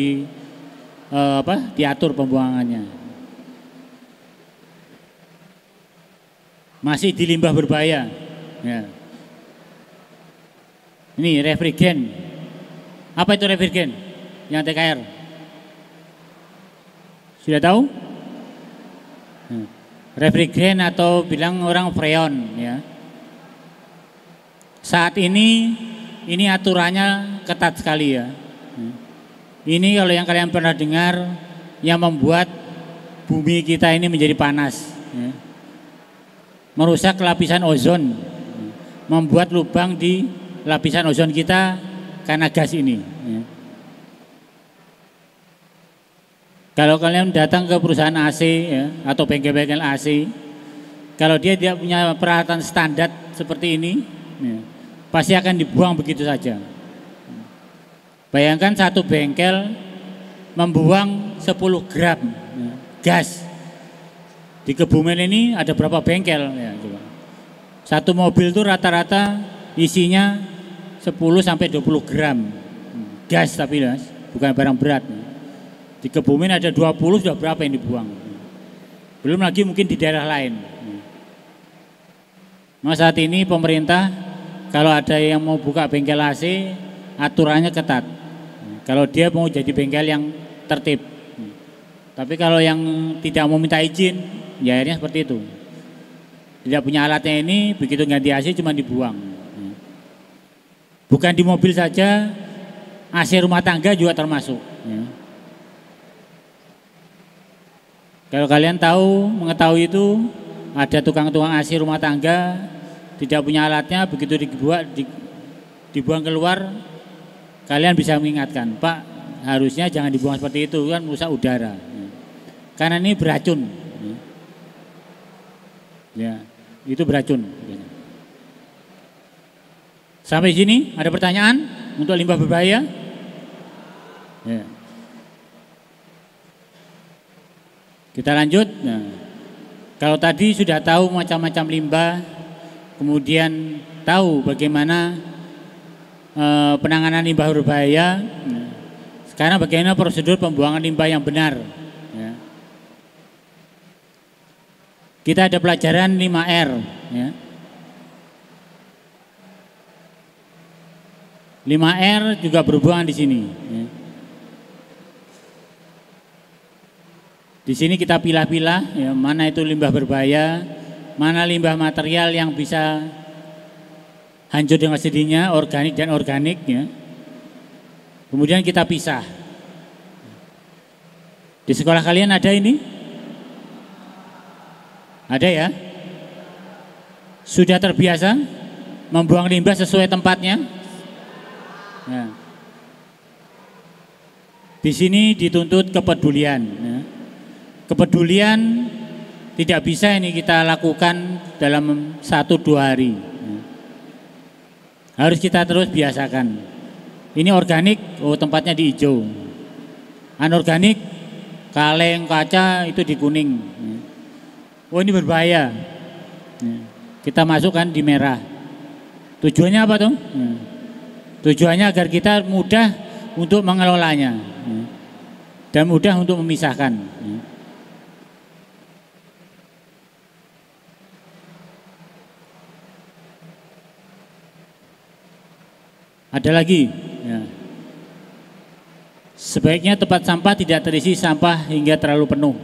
diatur pembuangannya. Masih di limbah berbahaya. Ya. Ini refrigen. Apa itu refrigen? Yang TKR. Sudah tahu? Refrigen atau bilang orang freon ya. Saat ini aturannya ketat sekali ya. Ini kalau yang kalian pernah dengar, yang membuat bumi kita ini menjadi panas ya. Merusak lapisan ozon, membuat lubang di lapisan ozon kita karena gas ini ya. Kalau kalian datang ke perusahaan AC ya, atau bengkel-bengkel AC, kalau dia tidak punya peralatan standar seperti ini ya, pasti akan dibuang begitu saja. Bayangkan satu bengkel membuang 10 gram ya, gas. Di Kebumen ini ada berapa bengkel ya, coba. Satu mobil itu rata-rata isinya 10-20 gram gas, tapi bukan barang berat. Di Kebumen ada 20, sudah berapa yang dibuang. Belum lagi mungkin di daerah lain. Nah saat ini pemerintah kalau ada yang mau buka bengkel AC, aturannya ketat. Kalau dia mau jadi bengkel yang tertib. Tapi kalau yang tidak mau minta izin, ya akhirnya seperti itu. Tidak punya alatnya ini, begitu ganti AC cuma dibuang. Bukan di mobil saja, AC rumah tangga juga termasuk. Kalau kalian mengetahui itu, ada tukang-tukang AC rumah tangga, tidak punya alatnya, begitu dibuang keluar, kalian bisa mengingatkan, Pak, harusnya jangan dibuang seperti itu, kan merusak udara. Karena ini beracun. Ya, itu beracun. Sampai sini ada pertanyaan untuk limbah berbahaya? Ya. Kita lanjut. Nah, kalau tadi sudah tahu macam-macam limbah, kemudian tahu bagaimana penanganan limbah berbahaya. Nah, sekarang bagaimana prosedur pembuangan limbah yang benar. Ya. Kita ada pelajaran 5R. Ya. 5R juga berhubungan di sini. Ya. Di sini kita pilah-pilah ya, mana itu limbah berbahaya, mana limbah material yang bisa hancur dengan sendirinya, organik dan organik ya. Kemudian kita pisah. Di sekolah kalian ada ini? Ada ya? Sudah terbiasa membuang limbah sesuai tempatnya? Ya. Di sini dituntut kepedulian ya. Kepedulian tidak bisa ini kita lakukan dalam 1-2 hari. Harus kita terus biasakan. Ini organik, oh tempatnya di hijau. Anorganik, kaleng, kaca itu di kuning. Oh ini berbahaya. Kita masukkan di merah. Tujuannya apa tuh? Tujuannya agar kita mudah untuk mengelolanya dan mudah untuk memisahkan. Ada lagi, ya. Sebaiknya tempat sampah tidak terisi sampah hingga terlalu penuh.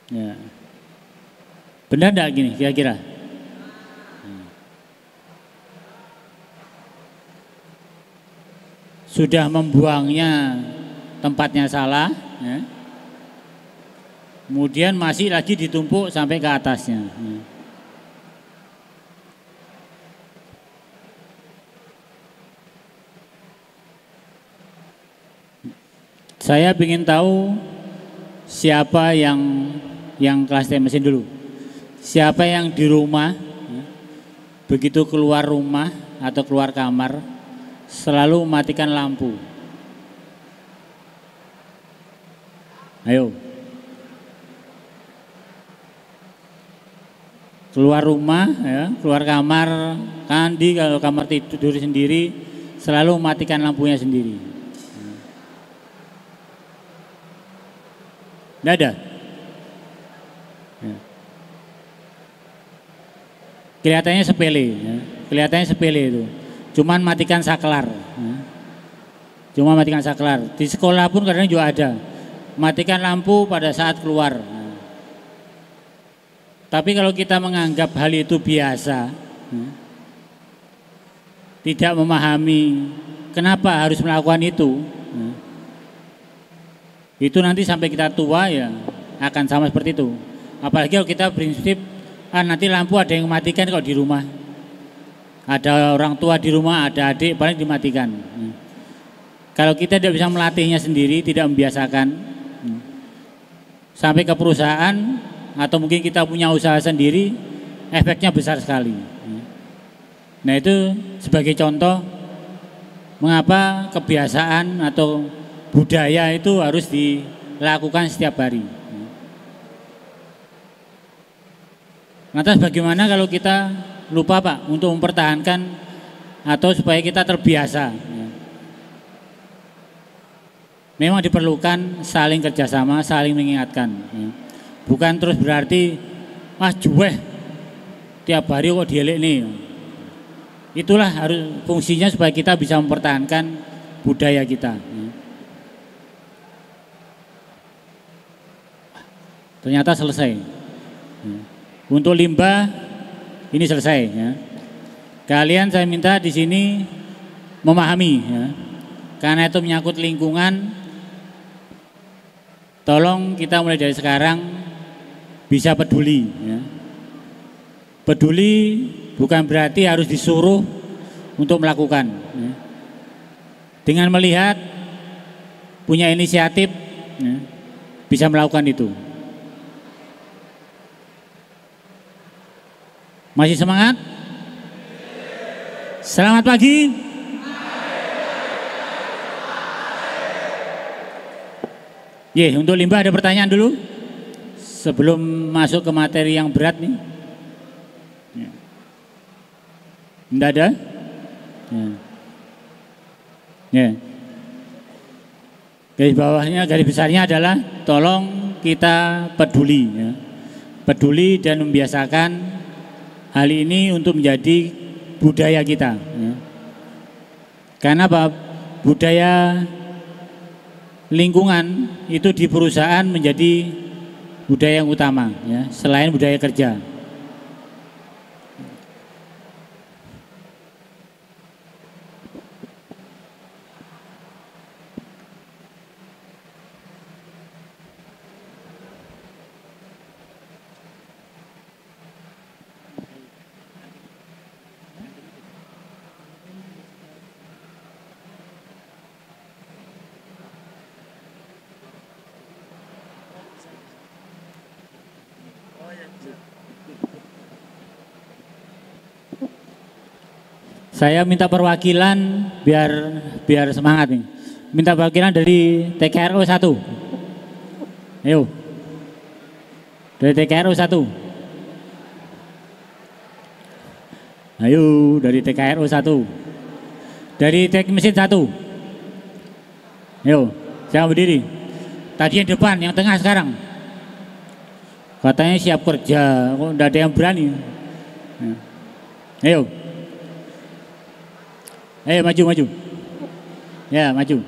Ya. Benar enggak gini kira-kira? Sudah membuangnya tempatnya salah, ya. Kemudian masih lagi ditumpuk sampai ke atasnya. Ya. Saya ingin tahu siapa yang kelas mesin dulu. Siapa yang di rumah, begitu keluar rumah atau keluar kamar, selalu mematikan lampu. Ayo. Keluar rumah, ya, keluar kamar, kandi kalau kamar tidur sendiri, selalu mematikan lampunya sendiri. Tidak ada. Ya. Kelihatannya sepele, ya. Kelihatannya sepele itu. Cuman matikan saklar. Ya. Cuma matikan saklar. Di sekolah pun kadang juga ada. Matikan lampu pada saat keluar. Ya. Tapi kalau kita menganggap hal itu biasa, ya, tidak memahami kenapa harus melakukan itu, ya, itu nanti sampai kita tua ya akan sama seperti itu. Apalagi kalau kita prinsip nanti lampu ada yang matikan kalau di rumah. Ada orang tua di rumah, ada adik paling dimatikan. Kalau kita tidak bisa melatihnya sendiri, tidak membiasakan, sampai ke perusahaan atau mungkin kita punya usaha sendiri, efeknya besar sekali. Nah itu sebagai contoh mengapa kebiasaan atau budaya itu harus dilakukan setiap hari. Lantas bagaimana kalau kita lupa Pak untuk mempertahankan atau supaya kita terbiasa? Memang diperlukan saling kerjasama, saling mengingatkan. Bukan terus berarti juweh tiap hari kok dielek nih. Itulah harus fungsinya supaya kita bisa mempertahankan budaya kita. Ternyata selesai. Untuk limbah ini selesai. Ya. Kalian saya minta di sini memahami, ya. Karena itu menyangkut lingkungan. Tolong kita mulai dari sekarang bisa peduli. Ya. Peduli bukan berarti harus disuruh untuk melakukan. Ya. Dengan melihat punya inisiatif, ya, bisa melakukan itu. Masih semangat? Selamat pagi. Untuk limbah ada pertanyaan dulu sebelum masuk ke materi yang berat nih. Tidak ada? Garis bawahnya, garis besarnya adalah tolong kita peduli, ya. Peduli dan membiasakan hal ini untuk menjadi budaya kita. Ya. Karena apa? Budaya lingkungan itu di perusahaan menjadi budaya yang utama, ya, selain budaya kerja. Saya minta perwakilan biar semangat nih. Minta perwakilan dari TKRO 1. Ayo. Dari TKRO 1. Ayo dari TKRO 1. Dari teknik mesin 1. Ayo, saya berdiri. Tadi yang depan, yang tengah sekarang. Katanya siap kerja, kok enggak ada yang berani. Ayo. Ayo maju. Ya, maju.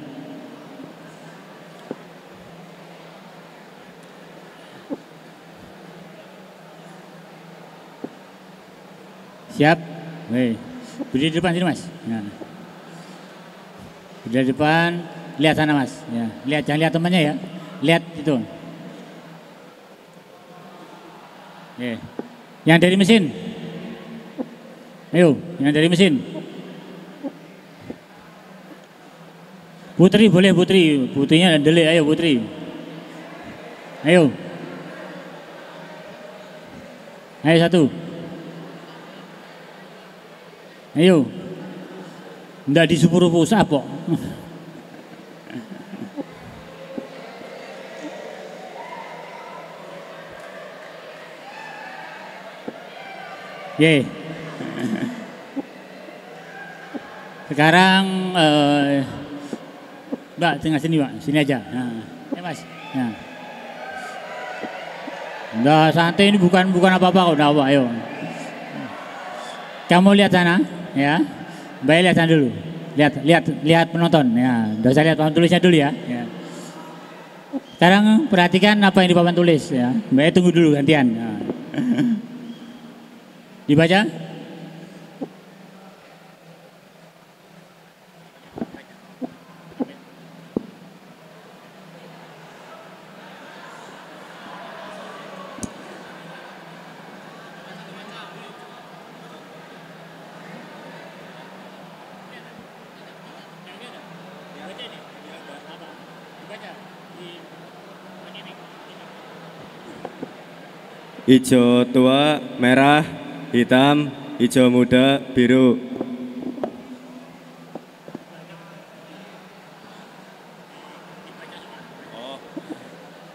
Siap. Berdiri di depan sini, Mas. Ya. Berdiri di depan, lihat sana, Mas. Ya, lihat, jangan lihat temannya ya. Lihat itu. Ya. Yang dari mesin. Ayo, yang dari mesin. Putri boleh Putri. Putrinya delik, ayo Putri. Ayo. Ayo satu. Ayo. Nggak disuruh pusat kok. Ye. Sekarang Mbak tengah sini Mbak, sini aja. Nah, ya Mas. Nah. Nggak santai ini bukan apa-apa kok, apa, ayo. Kamu lihat sana, ya. Mbak lihat sana dulu. Lihat penonton, ya. Udah saya lihat papan tulisnya dulu ya. Ya. Sekarang perhatikan apa yang di papan tulis ya. Mbak tunggu dulu gantian. Ya. Dibaca. Hijau tua, merah, hitam, hijau muda, biru.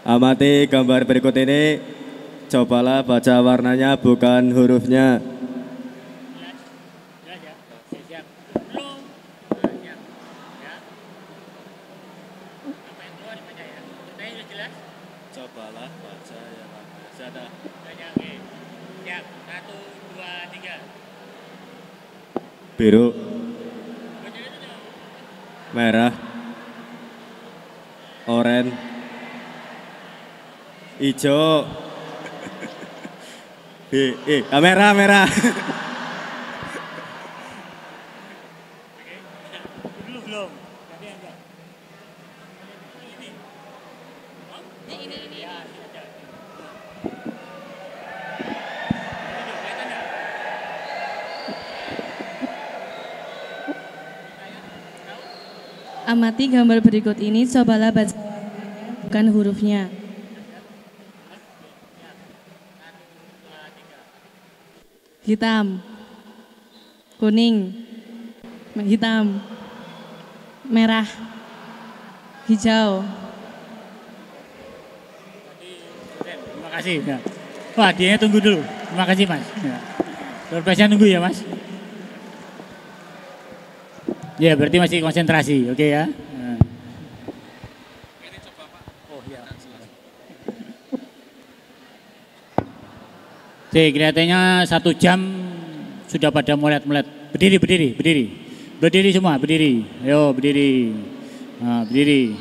Amati gambar berikut ini, cobalah baca warnanya bukan hurufnya. Cobalah baca yang warnanya. Biru, merah, oranye, hijau, merah. Amati gambar berikut ini, cobalah baca bukan hurufnya. Hitam, kuning, hitam, merah, hijau. Terima kasih. Wah, dia tunggu dulu. Terima kasih Mas. Surprise-nya nunggu ya Mas. Ya, berarti masih konsentrasi, oke ya. Oke, kelihatannya 1 jam sudah pada melet-melet. Berdiri semua, berdiri. Ayo, berdiri. Nah, berdiri.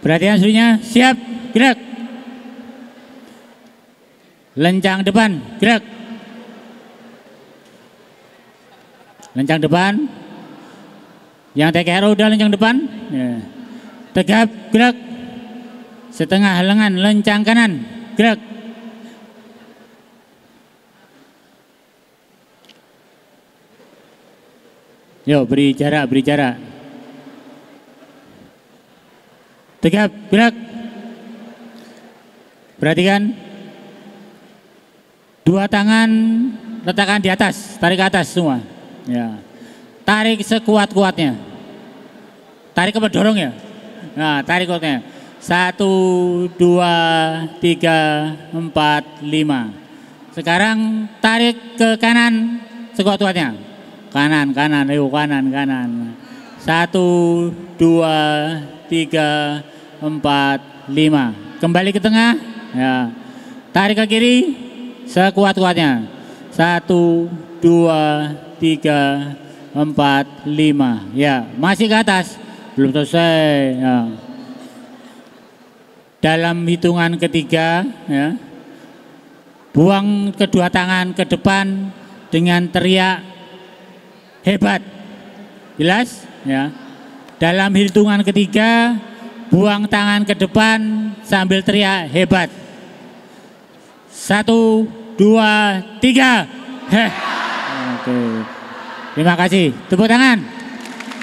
Perhatian seluruhnya, siap, gerak. Lencang depan, gerak. Lencang depan. Yang TKRO udah lencang depan. Ya. Tegap, gerak. Setengah lengan, lencang kanan, gerak. Yo, beri jarak. Tegap, gerak. Perhatikan. Dua tangan letakkan di atas, tarik ke atas semua. Ya. Tarik sekuat-kuatnya. Tarik apa dorong ya? Nah, tarik kuatnya. 1, 2, 3, 4, 5. Sekarang tarik ke kanan sekuat-kuatnya. Kanan, ayo kanan. 1, 2, 3, 4, 5. Kembali ke tengah. Ya. Tarik ke kiri sekuat-kuatnya. 1, 2, 3, 4, 5. Ya, masih ke atas. Belum selesai. Ya. Dalam hitungan ketiga, ya, buang kedua tangan ke depan dengan teriak hebat. Jelas? Ya. Dalam hitungan ketiga, buang tangan ke depan sambil teriak hebat. 1, 2, 3. Oke. Terima kasih. Tepuk tangan.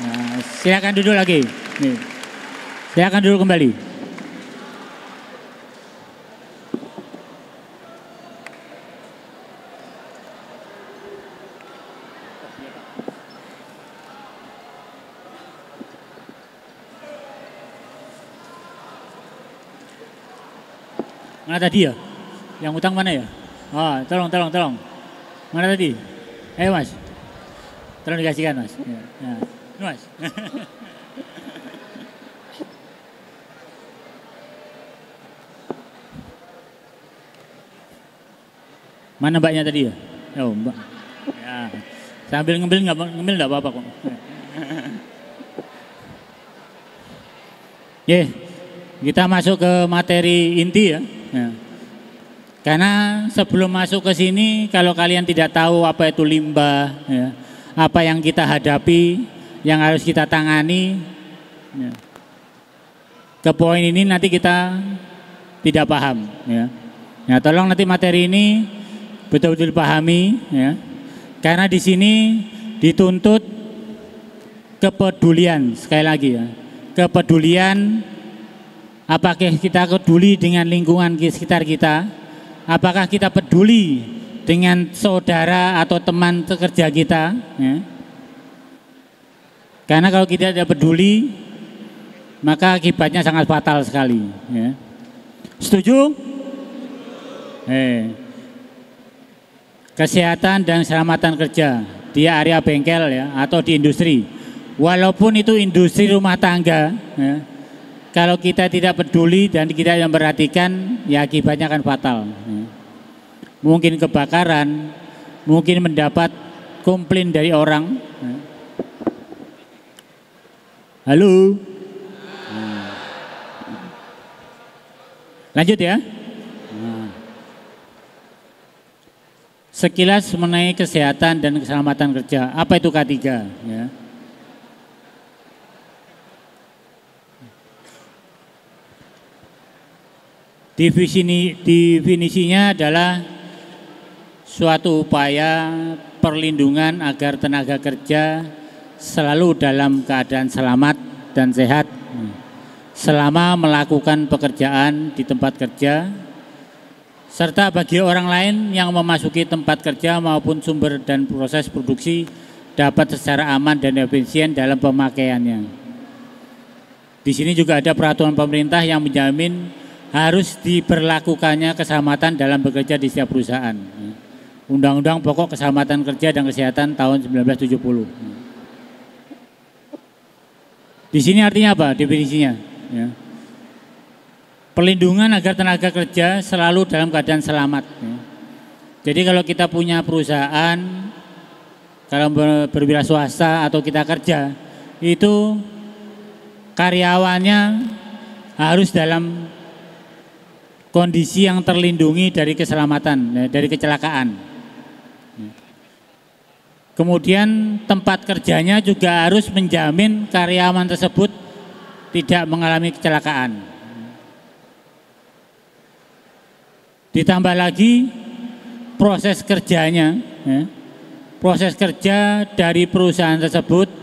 Nah, silakan duduk lagi. Nih. Silakan duduk kembali. Mana tadi ya? Yang utang mana ya? Oh, tolong. Mana tadi? Ayo Mas. Tolong dikasihkan Mas. Ya. Ini Mas. Mana mbaknya tadi ya? Oh mbak. Ya. Sambil ngemil nggak apa-apa kok. Kita masuk ke materi inti ya. Ya. Karena sebelum masuk ke sini, kalau kalian tidak tahu apa itu limbah, ya, apa yang kita hadapi, yang harus kita tangani, ya, ke poin ini nanti kita tidak paham. Ya. Ya, tolong nanti materi ini betul-betul dipahami, ya. Karena di sini dituntut kepedulian, sekali lagi ya, kepedulian. Apakah kita peduli dengan lingkungan di sekitar kita? Apakah kita peduli dengan saudara atau teman kerja kita? Ya. Karena kalau kita tidak peduli, maka akibatnya sangat fatal sekali. Ya. Setuju? Kesehatan dan keselamatan kerja di area bengkel ya, atau di industri. Walaupun itu industri rumah tangga, ya, kalau kita tidak peduli dan kita yang memperhatikan, ya akibatnya akan fatal. Mungkin kebakaran, mungkin mendapat komplain dari orang. Halo. Lanjut ya. Sekilas mengenai kesehatan dan keselamatan kerja. Apa itu K3? Ya. Definisinya adalah suatu upaya perlindungan agar tenaga kerja selalu dalam keadaan selamat dan sehat selama melakukan pekerjaan di tempat kerja, serta bagi orang lain yang memasuki tempat kerja maupun sumber dan proses produksi dapat secara aman dan efisien dalam pemakaiannya. Di sini juga ada peraturan pemerintah yang menjamin harus diberlakukannya keselamatan dalam bekerja di setiap perusahaan. Undang-Undang Pokok Keselamatan Kerja dan Kesehatan tahun 1970. Di sini artinya apa definisinya? Ya. Perlindungan agar tenaga kerja selalu dalam keadaan selamat. Ya. Jadi kalau kita punya perusahaan, kalau berwira swasta atau kita kerja, itu karyawannya harus dalam kondisi yang terlindungi dari keselamatan, dari kecelakaan. Kemudian tempat kerjanya juga harus menjamin karyawan tersebut tidak mengalami kecelakaan. Ditambah lagi proses kerjanya, proses kerja dari perusahaan tersebut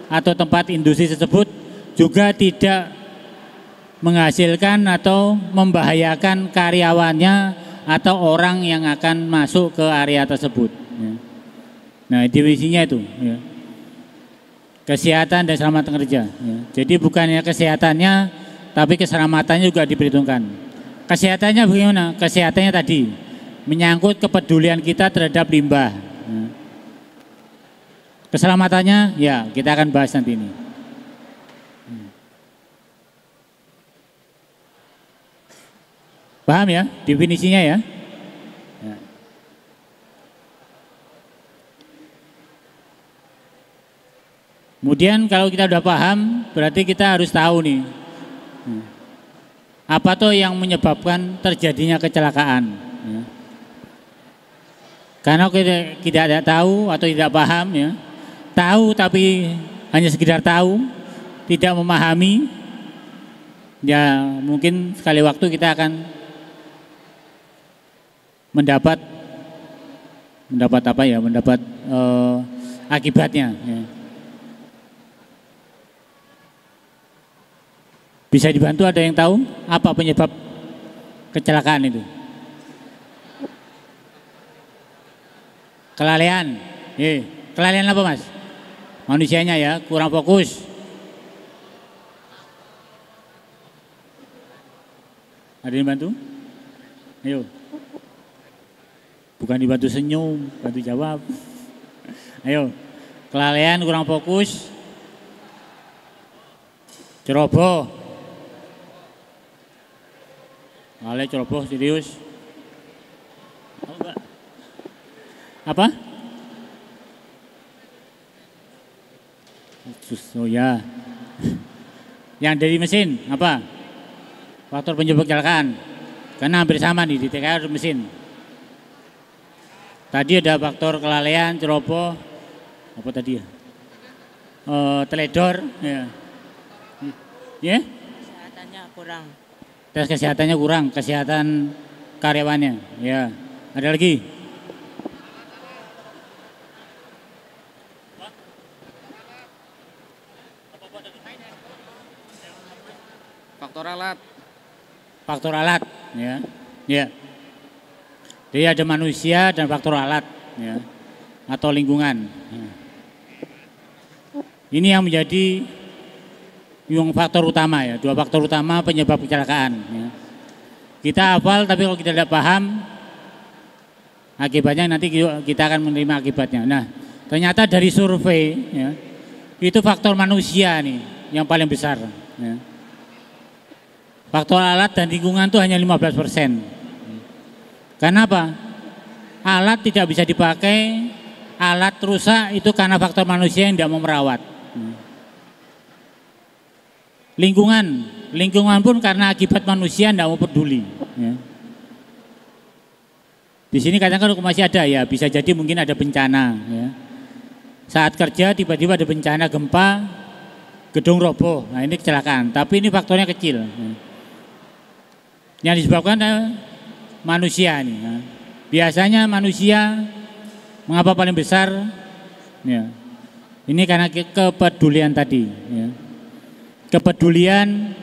atau tempat industri tersebut juga tidak menghasilkan atau membahayakan karyawannya atau orang yang akan masuk ke area tersebut. Ya. Nah, definisinya itu. Ya. Kesehatan dan keselamatan kerja. Ya. Jadi bukannya kesehatannya, tapi keselamatannya juga diperhitungkan. Kesehatannya bagaimana? Kesehatannya tadi menyangkut kepedulian kita terhadap limbah. Ya. Keselamatannya, ya kita akan bahas nanti ini. Paham ya definisinya ya? Ya. Kemudian kalau kita sudah paham, berarti kita harus tahu nih, apa tuh yang menyebabkan terjadinya kecelakaan. Ya. Karena kita tidak tahu atau tidak paham ya, tahu tapi hanya sekedar tahu, tidak memahami, ya mungkin sekali waktu kita akan mendapat apa ya, mendapat akibatnya. Ya. Bisa dibantu, ada yang tahu apa penyebab kecelakaan itu? Kelalaian. Kelalaian apa Mas? Manusianya ya, kurang fokus. Ada yang bantu? Ayo. Bukan dibantu senyum, bantu jawab. Ayo, kelalaian, kurang fokus, ceroboh. Lalai, ceroboh, serius. Apa? Oh ya. Yang dari mesin, apa? Faktor penyebab kecelakaan. Karena hampir sama nih di TKR mesin. Tadi ada faktor kelalaian, ceroboh, apa tadi ya? Teledor, ya. Ya? Kesehatannya kurang. Tes kesehatannya kurang, kesehatan karyawannya, ya. Ada lagi? Faktor alat. Faktor alat, ya. Ya. Jadi ada manusia dan faktor alat, ya, atau lingkungan. Ya. Ini yang menjadi faktor utama ya, dua faktor utama penyebab kecelakaan. Ya. Kita hafal, tapi kalau kita tidak paham, akibatnya nanti kita akan menerima akibatnya. Nah, ternyata dari survei, ya, itu faktor manusia nih yang paling besar. Ya. Faktor alat dan lingkungan itu hanya 15%. Karena apa? Alat tidak bisa dipakai, alat rusak itu karena faktor manusia yang tidak mau merawat. Lingkungan pun karena akibat manusia tidak mau peduli. Ya. Di sini kadang-kadang masih ada ya, bisa jadi mungkin ada bencana. Ya. Saat kerja tiba-tiba ada bencana gempa, gedung roboh, nah ini kecelakaan. Tapi ini faktornya kecil. Ya. Yang disebabkan manusia nih. Ya. Biasanya manusia mengapa paling besar? Ya. Ini karena kepedulian tadi. Ya. Kepedulian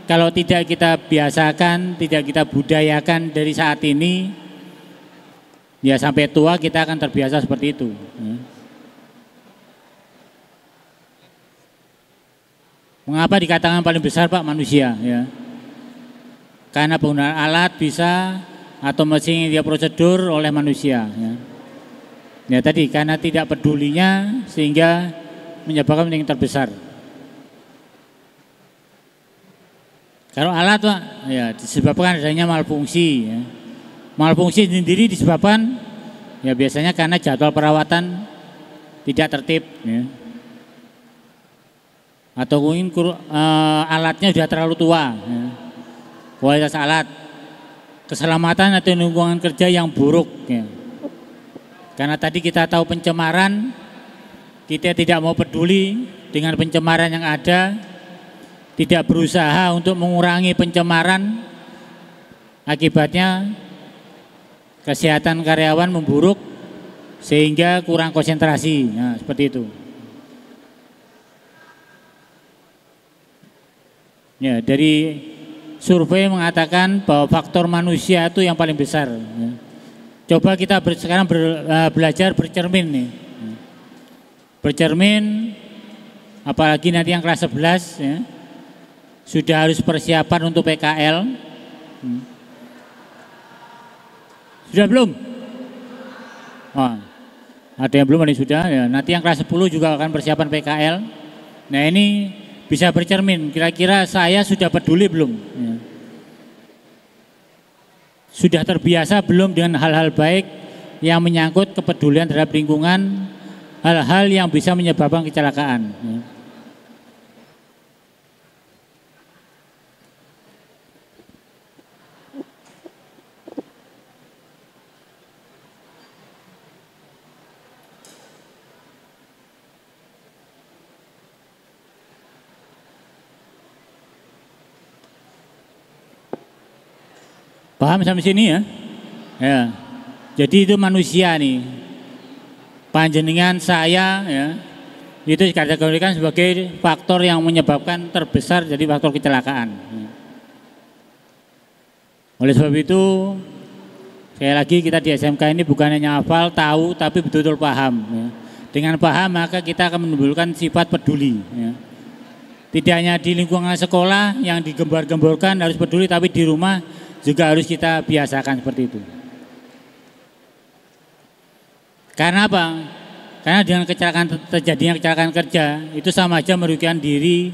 kalau tidak kita biasakan, tidak kita budayakan dari saat ini, ya sampai tua kita akan terbiasa seperti itu. Ya. Mengapa dikatakan paling besar Pak manusia? Ya. Karena penggunaan alat bisa atau mesin yang dia prosedur oleh manusia. Ya. Ya tadi karena tidak pedulinya sehingga menyebabkan yang terbesar. Kalau alat Pak, ya disebabkan adanya malfungsi. Ya. Malfungsi sendiri disebabkan ya biasanya karena jadwal perawatan tidak tertib. Ya. Atau mungkin alatnya sudah terlalu tua. Ya. Kualitas alat, keselamatan atau lingkungan kerja yang buruk. Ya. Karena tadi kita tahu pencemaran, kita tidak mau peduli dengan pencemaran yang ada, tidak berusaha untuk mengurangi pencemaran, akibatnya kesehatan karyawan memburuk sehingga kurang konsentrasi. Nah, seperti itu. Ya, dari survei mengatakan bahwa faktor manusia itu yang paling besar. Ya. Coba kita sekarang belajar bercermin nih. Bercermin, apalagi nanti yang kelas 11 ya, sudah harus persiapan untuk PKL. Sudah belum? Oh, ada yang belum, ada yang sudah. Ya. Nanti yang kelas 10 juga akan persiapan PKL. Nah ini bisa bercermin, kira-kira saya sudah peduli belum? Ya. Sudah terbiasa belum dengan hal-hal baik yang menyangkut kepedulian terhadap lingkungan, hal-hal yang bisa menyebabkan kecelakaan. Ya. Paham sampai sini ya? Ya. Jadi itu manusia nih. Panjenengan saya ya. Itu dikategorikan sebagai faktor yang menyebabkan terbesar jadi faktor kecelakaan. Oleh sebab itu sekali lagi kita di SMK ini bukan hanya hafal, tahu, tapi betul-betul paham. Ya. Dengan paham maka kita akan menimbulkan sifat peduli. Ya. Tidak hanya di lingkungan sekolah yang digembar-gemborkan harus peduli, tapi di rumah juga harus kita biasakan seperti itu. Karena apa? Karena dengan terjadinya kecelakaan kerja itu sama aja merugikan diri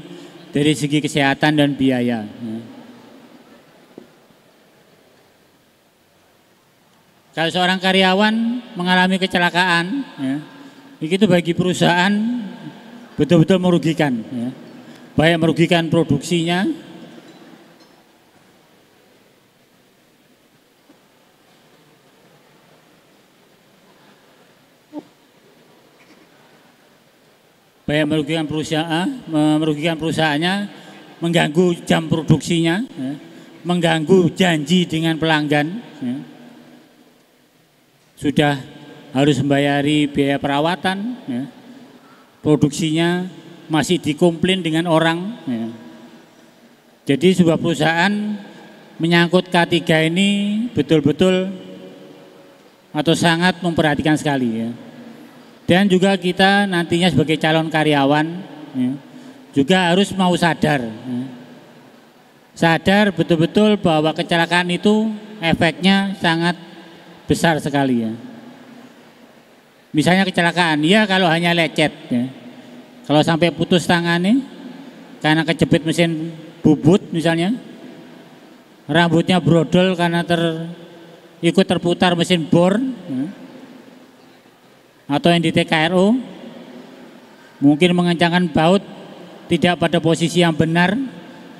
dari segi kesehatan dan biaya. Kalau seorang karyawan mengalami kecelakaan, ya, itu bagi perusahaan betul-betul merugikan. Ya. Baik merugikan produksinya, merugikan perusahaannya, mengganggu jam produksinya, ya, mengganggu janji dengan pelanggan, ya. Sudah harus membayari biaya perawatan, ya. Produksinya masih dikomplain dengan orang, ya. Jadi sebuah perusahaan menyangkut K3 ini betul-betul atau sangat memperhatikan sekali, ya. Dan juga kita nantinya sebagai calon karyawan, ya, juga harus mau sadar, ya. Sadar betul-betul bahwa kecelakaan itu efeknya sangat besar sekali, ya. Misalnya kecelakaan, ya kalau hanya lecet, ya. Kalau sampai putus tangannya karena kejepit mesin bubut misalnya, rambutnya brodol karena ikut terputar mesin bor, ya. Atau yang di TKRO mungkin mengencangkan baut tidak pada posisi yang benar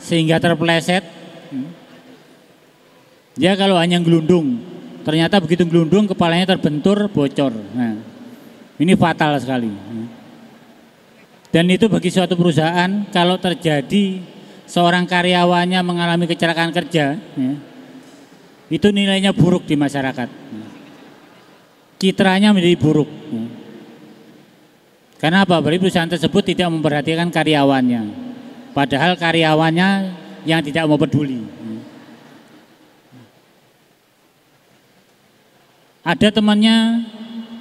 sehingga terpeleset. Dia kalau hanya gelundung, ternyata begitu gelundung kepalanya terbentur bocor. Nah, ini fatal sekali. Dan itu bagi suatu perusahaan kalau terjadi seorang karyawannya mengalami kecelakaan kerja, ya, itu nilainya buruk di masyarakat. Citranya menjadi buruk. Karena apa? Berarti perusahaan tersebut tidak memperhatikan karyawannya. Padahal karyawannya yang tidak mau peduli. Ada temannya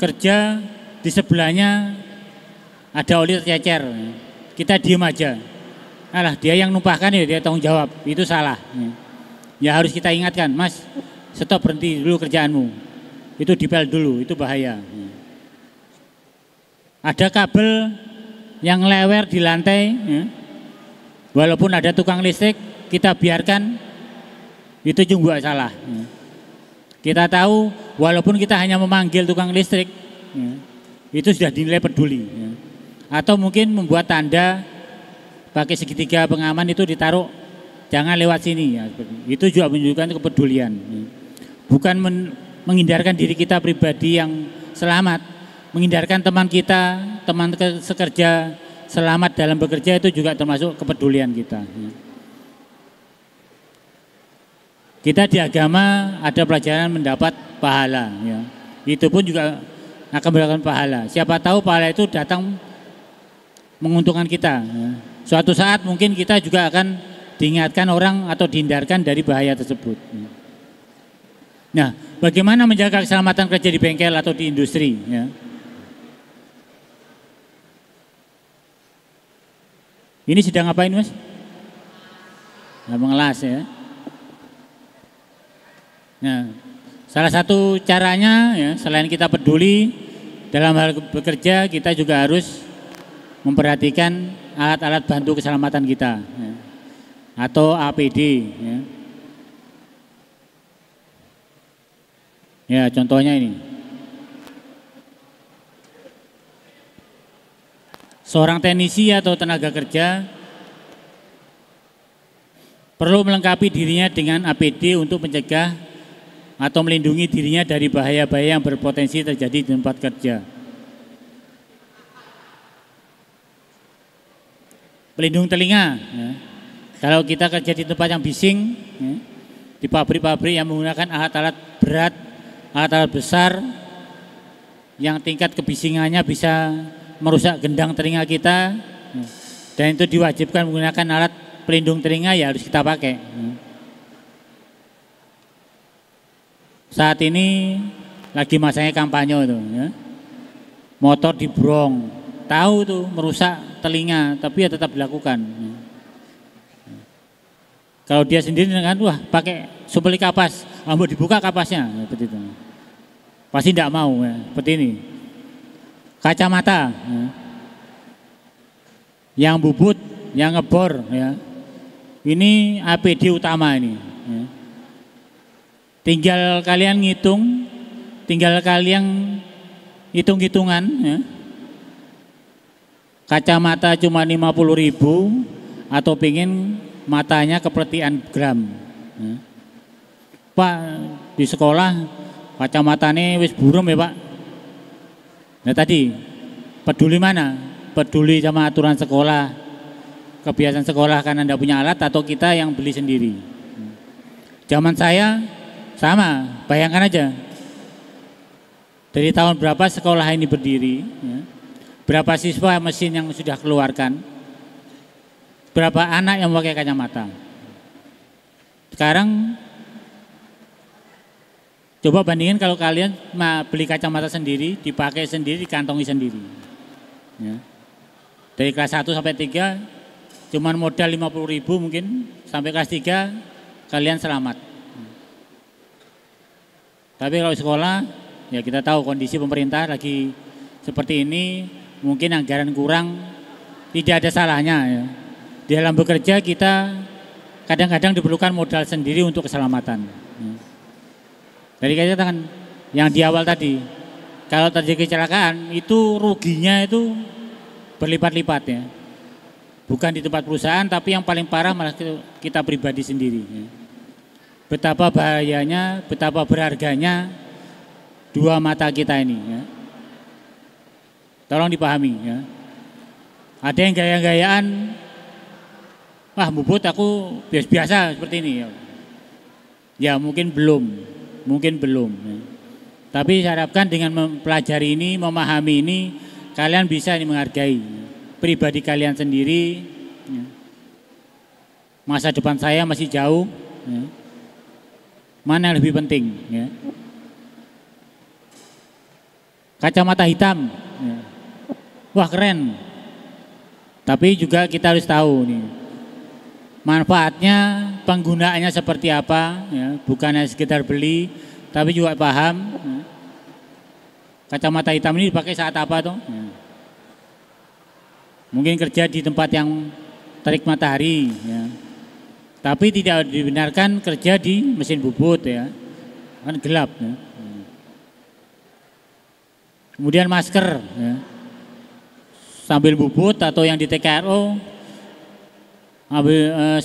kerja di sebelahnya ada oli tercecer. Kita diem aja. Alah, dia yang numpahkan ya, dia tanggung jawab. Itu salah. Ya harus kita ingatkan, Mas, stop, berhenti dulu kerjaanmu. Itu dipel dulu, itu bahaya. Ada kabel yang lewer di lantai, ya. Walaupun ada tukang listrik, kita biarkan, itu juga salah. Ya. Kita tahu, walaupun kita hanya memanggil tukang listrik, ya, itu sudah dinilai peduli. Ya. Atau mungkin membuat tanda pakai segitiga pengaman itu ditaruh, jangan lewat sini. Ya. Itu juga menunjukkan kepedulian. Ya. Bukan menghindarkan diri kita pribadi yang selamat, menghindarkan teman kita, teman sekerja selamat dalam bekerja, itu juga termasuk kepedulian kita. Kita di agama ada pelajaran mendapat pahala, ya. Itu pun juga akan mendapatkan pahala. Siapa tahu pahala itu datang menguntungkan kita. Ya. Suatu saat mungkin kita juga akan diingatkan orang atau dihindarkan dari bahaya tersebut. Nah, bagaimana menjaga keselamatan kerja di bengkel atau di industri? Ya. Ini sedang ngapain, Mas? Nah, mengelas ya. Nah, salah satu caranya ya, selain kita peduli dalam hal bekerja, kita juga harus memperhatikan alat-alat bantu keselamatan kita ya, atau APD. Ya. Ya, contohnya ini. Seorang teknisi atau tenaga kerja perlu melengkapi dirinya dengan APD untuk mencegah atau melindungi dirinya dari bahaya-bahaya yang berpotensi terjadi di tempat kerja. Pelindung telinga. Ya. Kalau kita kerja di tempat yang bising, ya, di pabrik-pabrik yang menggunakan alat-alat berat, alat-alat besar, yang tingkat kebisingannya bisa merusak gendang telinga kita, ya, dan itu diwajibkan menggunakan alat pelindung telinga, ya harus kita pakai. Ya. Saat ini lagi masanya kampanye itu, ya. Motor dibrong, tahu tuh merusak telinga, tapi ya tetap dilakukan. Ya. Kalau dia sendiri dengan wah pakai supeli kapas, mau dibuka kapasnya, ya, seperti itu. Pasti tidak mau, ya, seperti ini. Kacamata, ya, yang bubut, yang ngebor, ya. Ini APD utama ini. Ya. Tinggal kalian ngitung, tinggal kalian hitung-hitungan. Ya. Kacamata cuma 50.000 atau pengen matanya kepertian gram. Ya. Pak, di sekolah kacamatanya wis buram ya Pak. Nah tadi, peduli mana? Peduli sama aturan sekolah, kebiasaan sekolah karena Anda punya alat atau kita yang beli sendiri. Zaman saya sama, bayangkan aja. Dari tahun berapa sekolah ini berdiri, ya, berapa siswa mesin yang sudah keluarkan, berapa anak yang memakai kacamata. Sekarang coba bandingin kalau kalian beli kacamata sendiri, dipakai sendiri, dikantongi sendiri. Ya. Dari kelas 1 sampai 3 cuman modal 50.000 mungkin, sampai kelas 3 kalian selamat. Tapi kalau sekolah, ya kita tahu kondisi pemerintah lagi seperti ini, mungkin anggaran kurang, tidak ada salahnya. Ya. Di dalam bekerja kita kadang-kadang diperlukan modal sendiri untuk keselamatan. Ya. Dari kita kan yang di awal tadi, kalau terjadi kecelakaan itu ruginya itu berlipat-lipat ya. Bukan di tempat perusahaan, tapi yang paling parah malah kita pribadi sendiri. Ya. Betapa bahayanya, betapa berharganya dua mata kita ini. Ya. Tolong dipahami. Ya. Ada yang gaya-gayaan, wah bubut aku biasa seperti ini. Ya, ya mungkin belum. Ya. Tapi saya harapkan dengan mempelajari ini, memahami ini, kalian bisa ini menghargai pribadi kalian sendiri. Ya. Masa depan saya masih jauh. Ya. Mana yang lebih penting? Ya. Kacamata hitam, ya. Wah keren. Tapi juga kita harus tahu nih, manfaatnya, penggunaannya seperti apa, ya. Bukan hanya sekedar beli, tapi juga paham. Ya. Kacamata hitam ini dipakai saat apa tuh? Ya. Mungkin kerja di tempat yang terik matahari, ya. Tapi tidak dibenarkan kerja di mesin bubut, ya, kan gelap. Ya. Kemudian masker, ya. Sambil bubut atau yang di TKRO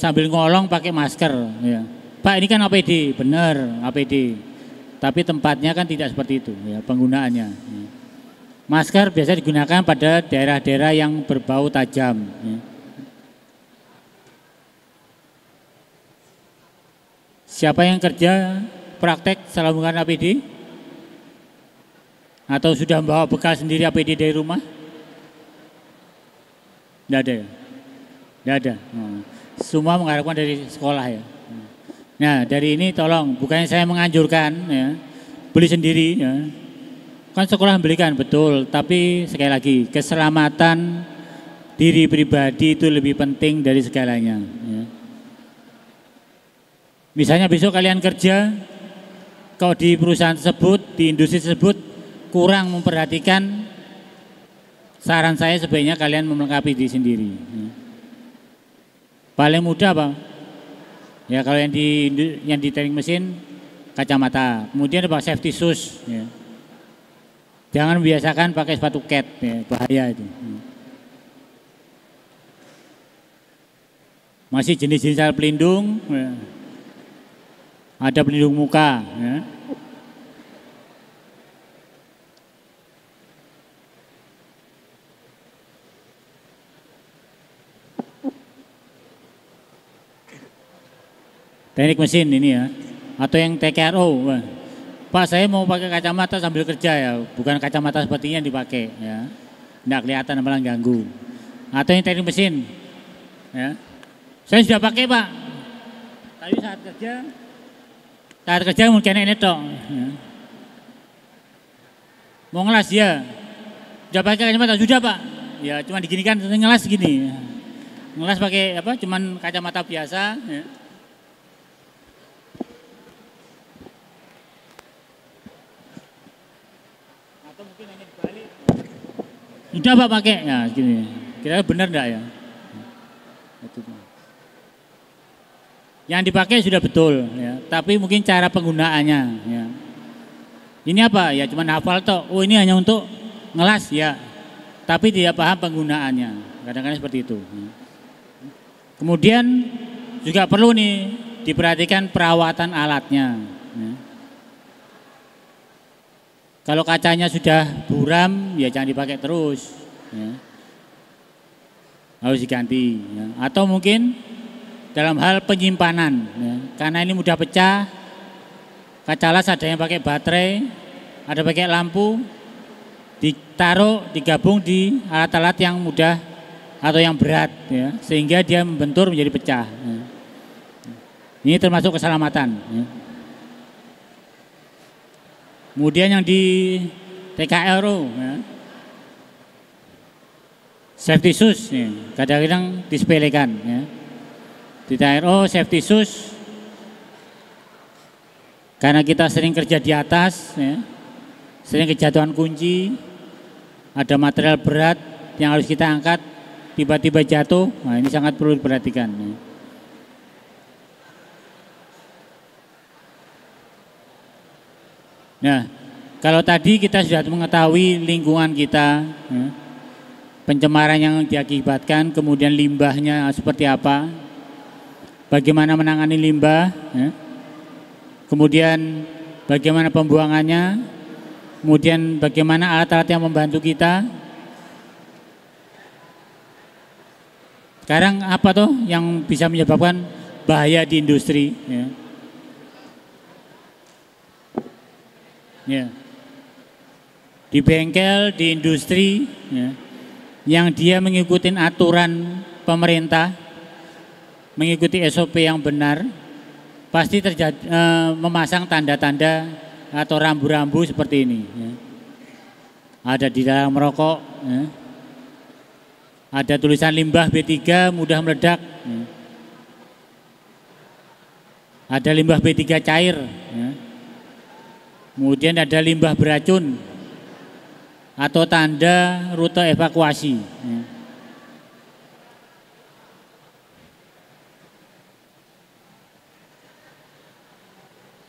sambil ngolong pakai masker. Ya. Pak ini kan APD, benar APD. Tapi tempatnya kan tidak seperti itu, ya, penggunaannya. Ya. Masker biasa digunakan pada daerah-daerah yang berbau tajam. Ya. Siapa yang kerja praktek selalu menggunakan APD? Atau sudah membawa bekal sendiri APD dari rumah? Tidak ada ya? Tidak ada. semua mengharapkan dari sekolah ya. Nah dari ini tolong, bukannya saya menganjurkan ya, beli sendiri ya. Kan sekolah membelikan betul, tapi sekali lagi keselamatan diri pribadi itu lebih penting dari segalanya ya. Misalnya besok kalian kerja, kalau di perusahaan tersebut, di industri tersebut kurang memperhatikan, saran saya sebaiknya kalian melengkapi diri sendiri. Paling mudah apa? Ya kalau yang di teknik mesin kacamata, kemudian ada safety shoes. Ya. Jangan membiasakan pakai sepatu cat, ya, bahaya itu. Masih jenis-jenis alat pelindung. Ya. Ada pelindung muka. Ya. Teknik mesin ini ya, atau yang TKRO. Wah. Pak saya mau pakai kacamata sambil kerja ya, bukan kacamata seperti ini yang dipakai ya, tidak kelihatan malah ganggu. Atau yang teknik mesin, ya, saya sudah pakai Pak, tapi saat kerja mungkin ini toh, ya. Mau ngelas ya, sudah pakai kacamata sudah Pak, ya cuma diginikan ngelas gini, ngelas pakai apa? Cuman kacamata biasa. Ya. Sudah Pak pakai, ya gini. Kira-kira benar enggak ya? Yang dipakai sudah betul, ya. Tapi mungkin cara penggunaannya. Ya. Ini apa? Ya cuma hafal toh. Oh ini hanya untuk ngelas ya. Tapi tidak paham penggunaannya. Kadang-kadang seperti itu. Kemudian juga perlu nih diperhatikan perawatan alatnya. Ya. Kalau kacanya sudah buram, ya jangan dipakai terus, ya. Harus diganti. Ya. Atau mungkin dalam hal penyimpanan, ya. Karena ini mudah pecah, kaca las ada yang pakai baterai, ada pakai lampu, ditaruh, digabung di alat-alat yang mudah atau yang berat, ya. Sehingga dia membentur menjadi pecah. Ya. Ini termasuk keselamatan. Ya. Kemudian yang di TKRO, ya. Safety shoes, ya. Kadang-kadang disepelekan. Ya. Di TKRO safety shoes, karena kita sering kerja di atas, ya. Sering kejatuhan kunci, ada material berat yang harus kita angkat, tiba-tiba jatuh, nah ini sangat perlu diperhatikan. Ya. Nah, kalau tadi kita sudah mengetahui lingkungan kita, ya, pencemaran yang diakibatkan, kemudian limbahnya seperti apa, bagaimana menangani limbah, ya, kemudian bagaimana pembuangannya, kemudian bagaimana alat-alat yang membantu kita. Sekarang apa tuh yang bisa menyebabkan bahaya di industri? Ya. Ya. Di bengkel, di industri, ya, yang dia mengikuti aturan pemerintah, mengikuti SOP yang benar, pasti terjadi memasang tanda-tanda atau rambu-rambu seperti ini. Ya. Ada di dalam merokok, ya. Ada tulisan limbah B3 mudah meledak. Ya. Ada limbah B3 cair. Ya. Kemudian ada limbah beracun atau tanda rute evakuasi.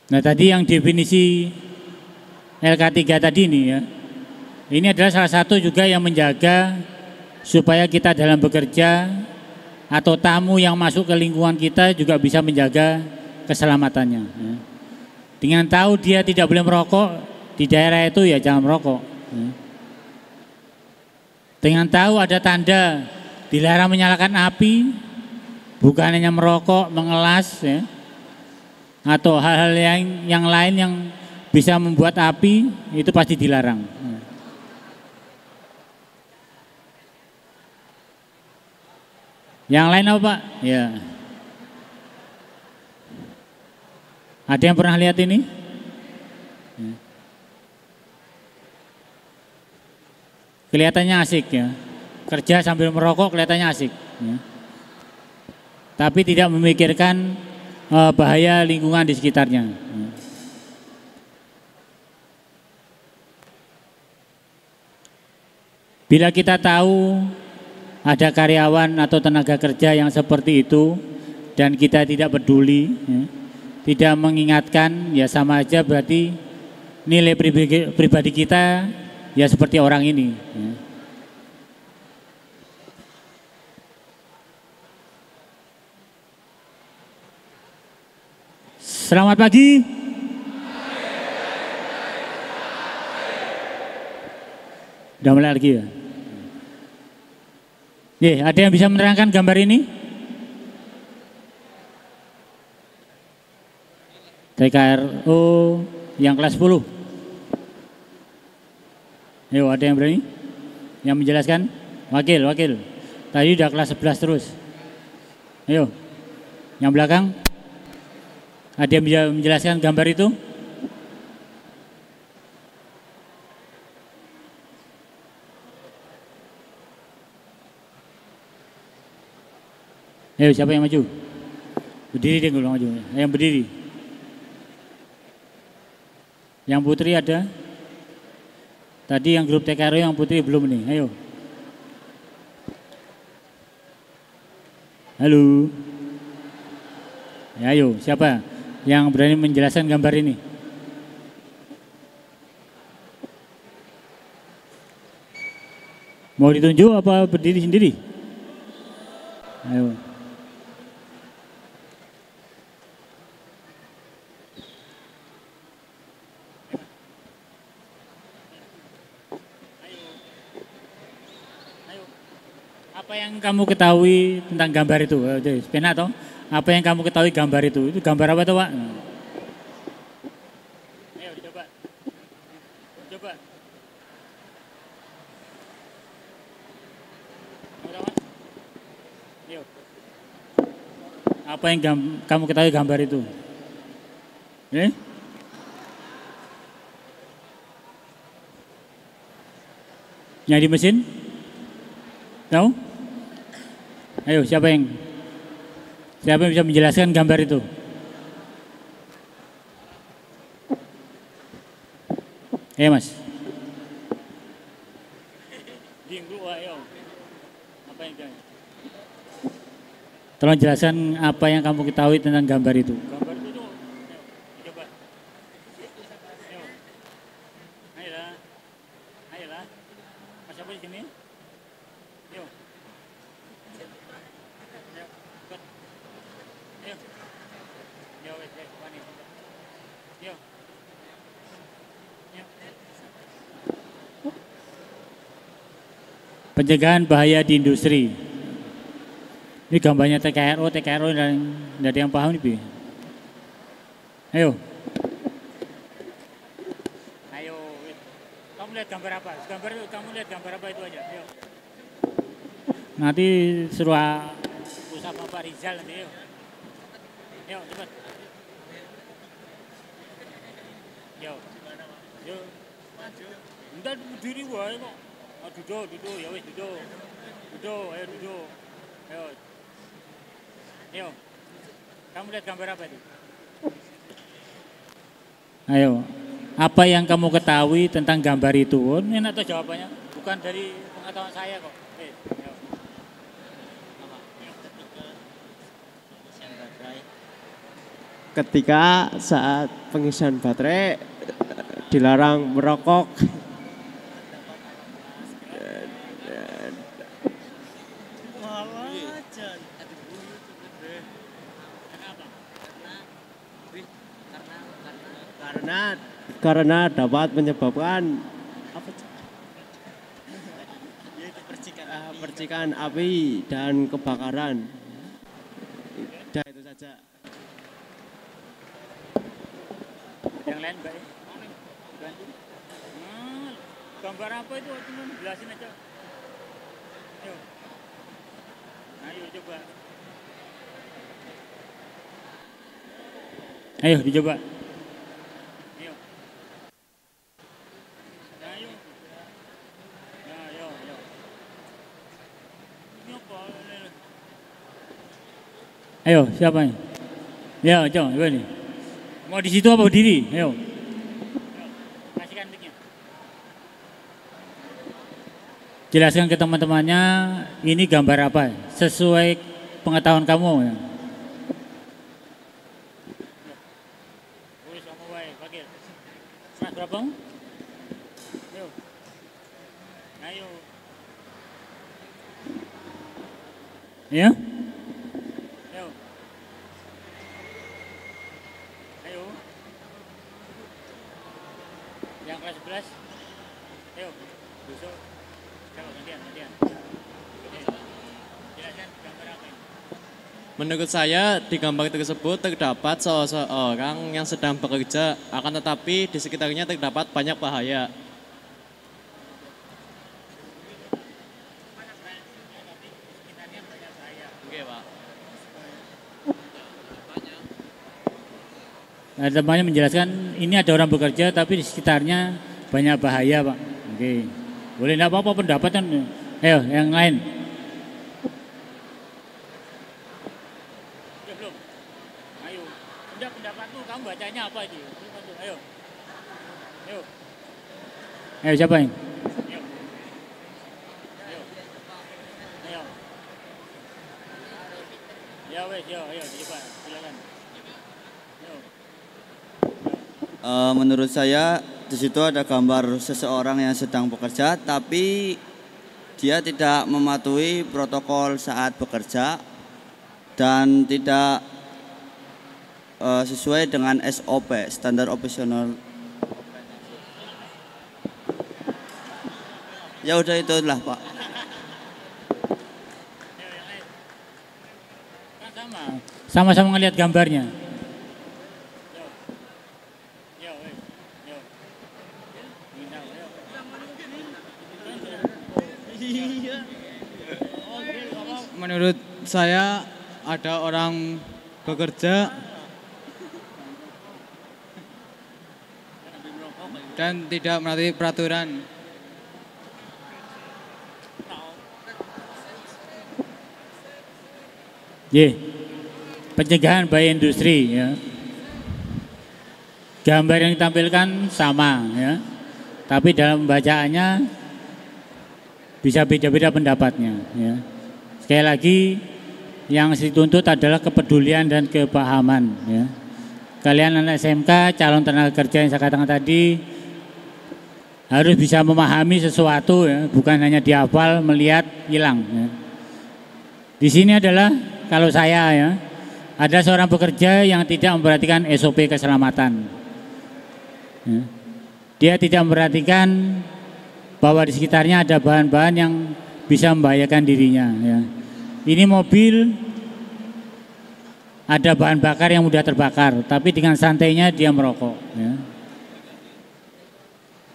Nah tadi yang definisi LK3 tadi ini ya, ini adalah salah satu juga yang menjaga supaya kita dalam bekerja atau tamu yang masuk ke lingkungan kita juga bisa menjaga keselamatannya. Ya. Dengan tahu dia tidak boleh merokok di daerah itu ya jangan merokok. Dengan tahu ada tanda dilarang menyalakan api, bukan hanya merokok, mengelas, ya, atau hal-hal yang lain yang bisa membuat api, itu pasti dilarang. Yang lain apa Pak? Ya. Ada yang pernah lihat ini? Kelihatannya asik ya. Kerja sambil merokok kelihatannya asik. Ya. Tapi tidak memikirkan bahaya lingkungan di sekitarnya. Ya. Bila kita tahu ada karyawan atau tenaga kerja yang seperti itu dan kita tidak peduli, ya, tidak mengingatkan, ya sama aja berarti nilai pribadi kita ya seperti orang ini. Ya. Selamat pagi. Udah mulai lagi ya? Ada yang bisa menerangkan gambar ini? TKRO yang kelas 10. Ayo, ada yang berani? Yang menjelaskan? Wakil. Tadi udah kelas 11 terus. Ayo, yang belakang. Ada yang bisa menjelaskan gambar itu? Ayo, siapa yang maju? Berdiri deh kalau maju. Yang berdiri. Yang putri ada? Tadi yang grup TKRO yang putri belum nih. Ayo. Halo. Ya, ayo, siapa yang berani menjelaskan gambar ini? Mau ditunjuk apa berdiri sendiri? Ayo. Apa yang kamu ketahui tentang gambar itu? Pena toh? Apa yang kamu ketahui gambar itu? Itu gambar apa tuh, Pak? Ayo coba. Ayo. Apa yang kamu ketahui gambar itu? Yang di mesin? Tahu? Ayo, siapa yang bisa menjelaskan gambar itu? Mas. Tolong jelaskan apa yang kamu ketahui tentang gambar itu. Gambar itu tuh, coba. Ayolah. Mas apa di sini? Pencegahan bahaya di industri. Ini gambarnya TKRO dan tidak ada yang paham nih. Ayo. Kamu lihat gambar apa? Kamu lihat gambar apa itu aja. Ayo. Nanti suruh sama Pak Rizal nanti. Ayo cepat. Yo. Entar berdiri wae kok. Duduk, ya wis duduk. Ayo duduk. Ayo. Kamu lihat gambar apa itu? Ayo. Apa yang kamu ketahui tentang gambar itu? Ini enak tuh jawabannya. Bukan dari pengetahuan saya kok. Ayo. Ketika saat pengisian baterai dilarang merokok. Karena dapat menyebabkan percikan api dan kebakaran. Udah itu saja. Yang lain baik. Gambar apa itu? Cuma jelasin aja. Ayo coba. Ayo dicoba. Ayo, siapa ini? Ya, coba ini. Mau di situ apa berdiri? Ayo. Kasihkan mic-nya. Jelaskan ke teman-temannya ini gambar apa? Sesuai pengetahuan kamu ya. Mas berapa? Ayo. Ayo. Ya? Yang kelas 11, ayo, besok, coba gantian. Jelaskan gambar apa ini? Menurut saya di gambar tersebut terdapat seseorang yang sedang bekerja, akan tetapi di sekitarnya terdapat banyak bahaya. Oke, Pak. Nah, temannya menjelaskan ini ada orang bekerja tapi di sekitarnya banyak bahaya, Pak. Oke. Boleh enggak apa-apa pendapatan. Ayo, yang lain. Belum. Ayo. Udah pendapatmu kamu bacanya apa itu? Ayo. Ayo. Ayo siapa ini? Ayo. Ayo. Ayo. Ya wes, ayo coba silakan. Menurut saya di situ ada gambar seseorang yang sedang bekerja tapi dia tidak mematuhi protokol saat bekerja dan tidak sesuai dengan SOP, standar operasional. Ya udah itulah, Pak. Sama-sama ngelihat gambarnya. Menurut saya ada orang bekerja dan tidak menaati peraturan. Pencegahan bahaya industri ya. Gambar yang ditampilkan sama ya. Tapi dalam pembacaannya bisa beda-beda pendapatnya ya. Sekali lagi yang dituntut adalah kepedulian dan kepahaman ya. Kalian anak SMK, calon tenaga kerja yang saya katakan tadi harus bisa memahami sesuatu ya, bukan hanya dihafal, melihat, hilang ya. Di sini adalah kalau saya ya, ada seorang pekerja yang tidak memperhatikan SOP keselamatan. Ya. Dia tidak memperhatikan bahwa di sekitarnya ada bahan-bahan yang bisa membahayakan dirinya ya. Ini mobil ada bahan bakar yang mudah terbakar, tapi dengan santainya dia merokok ya.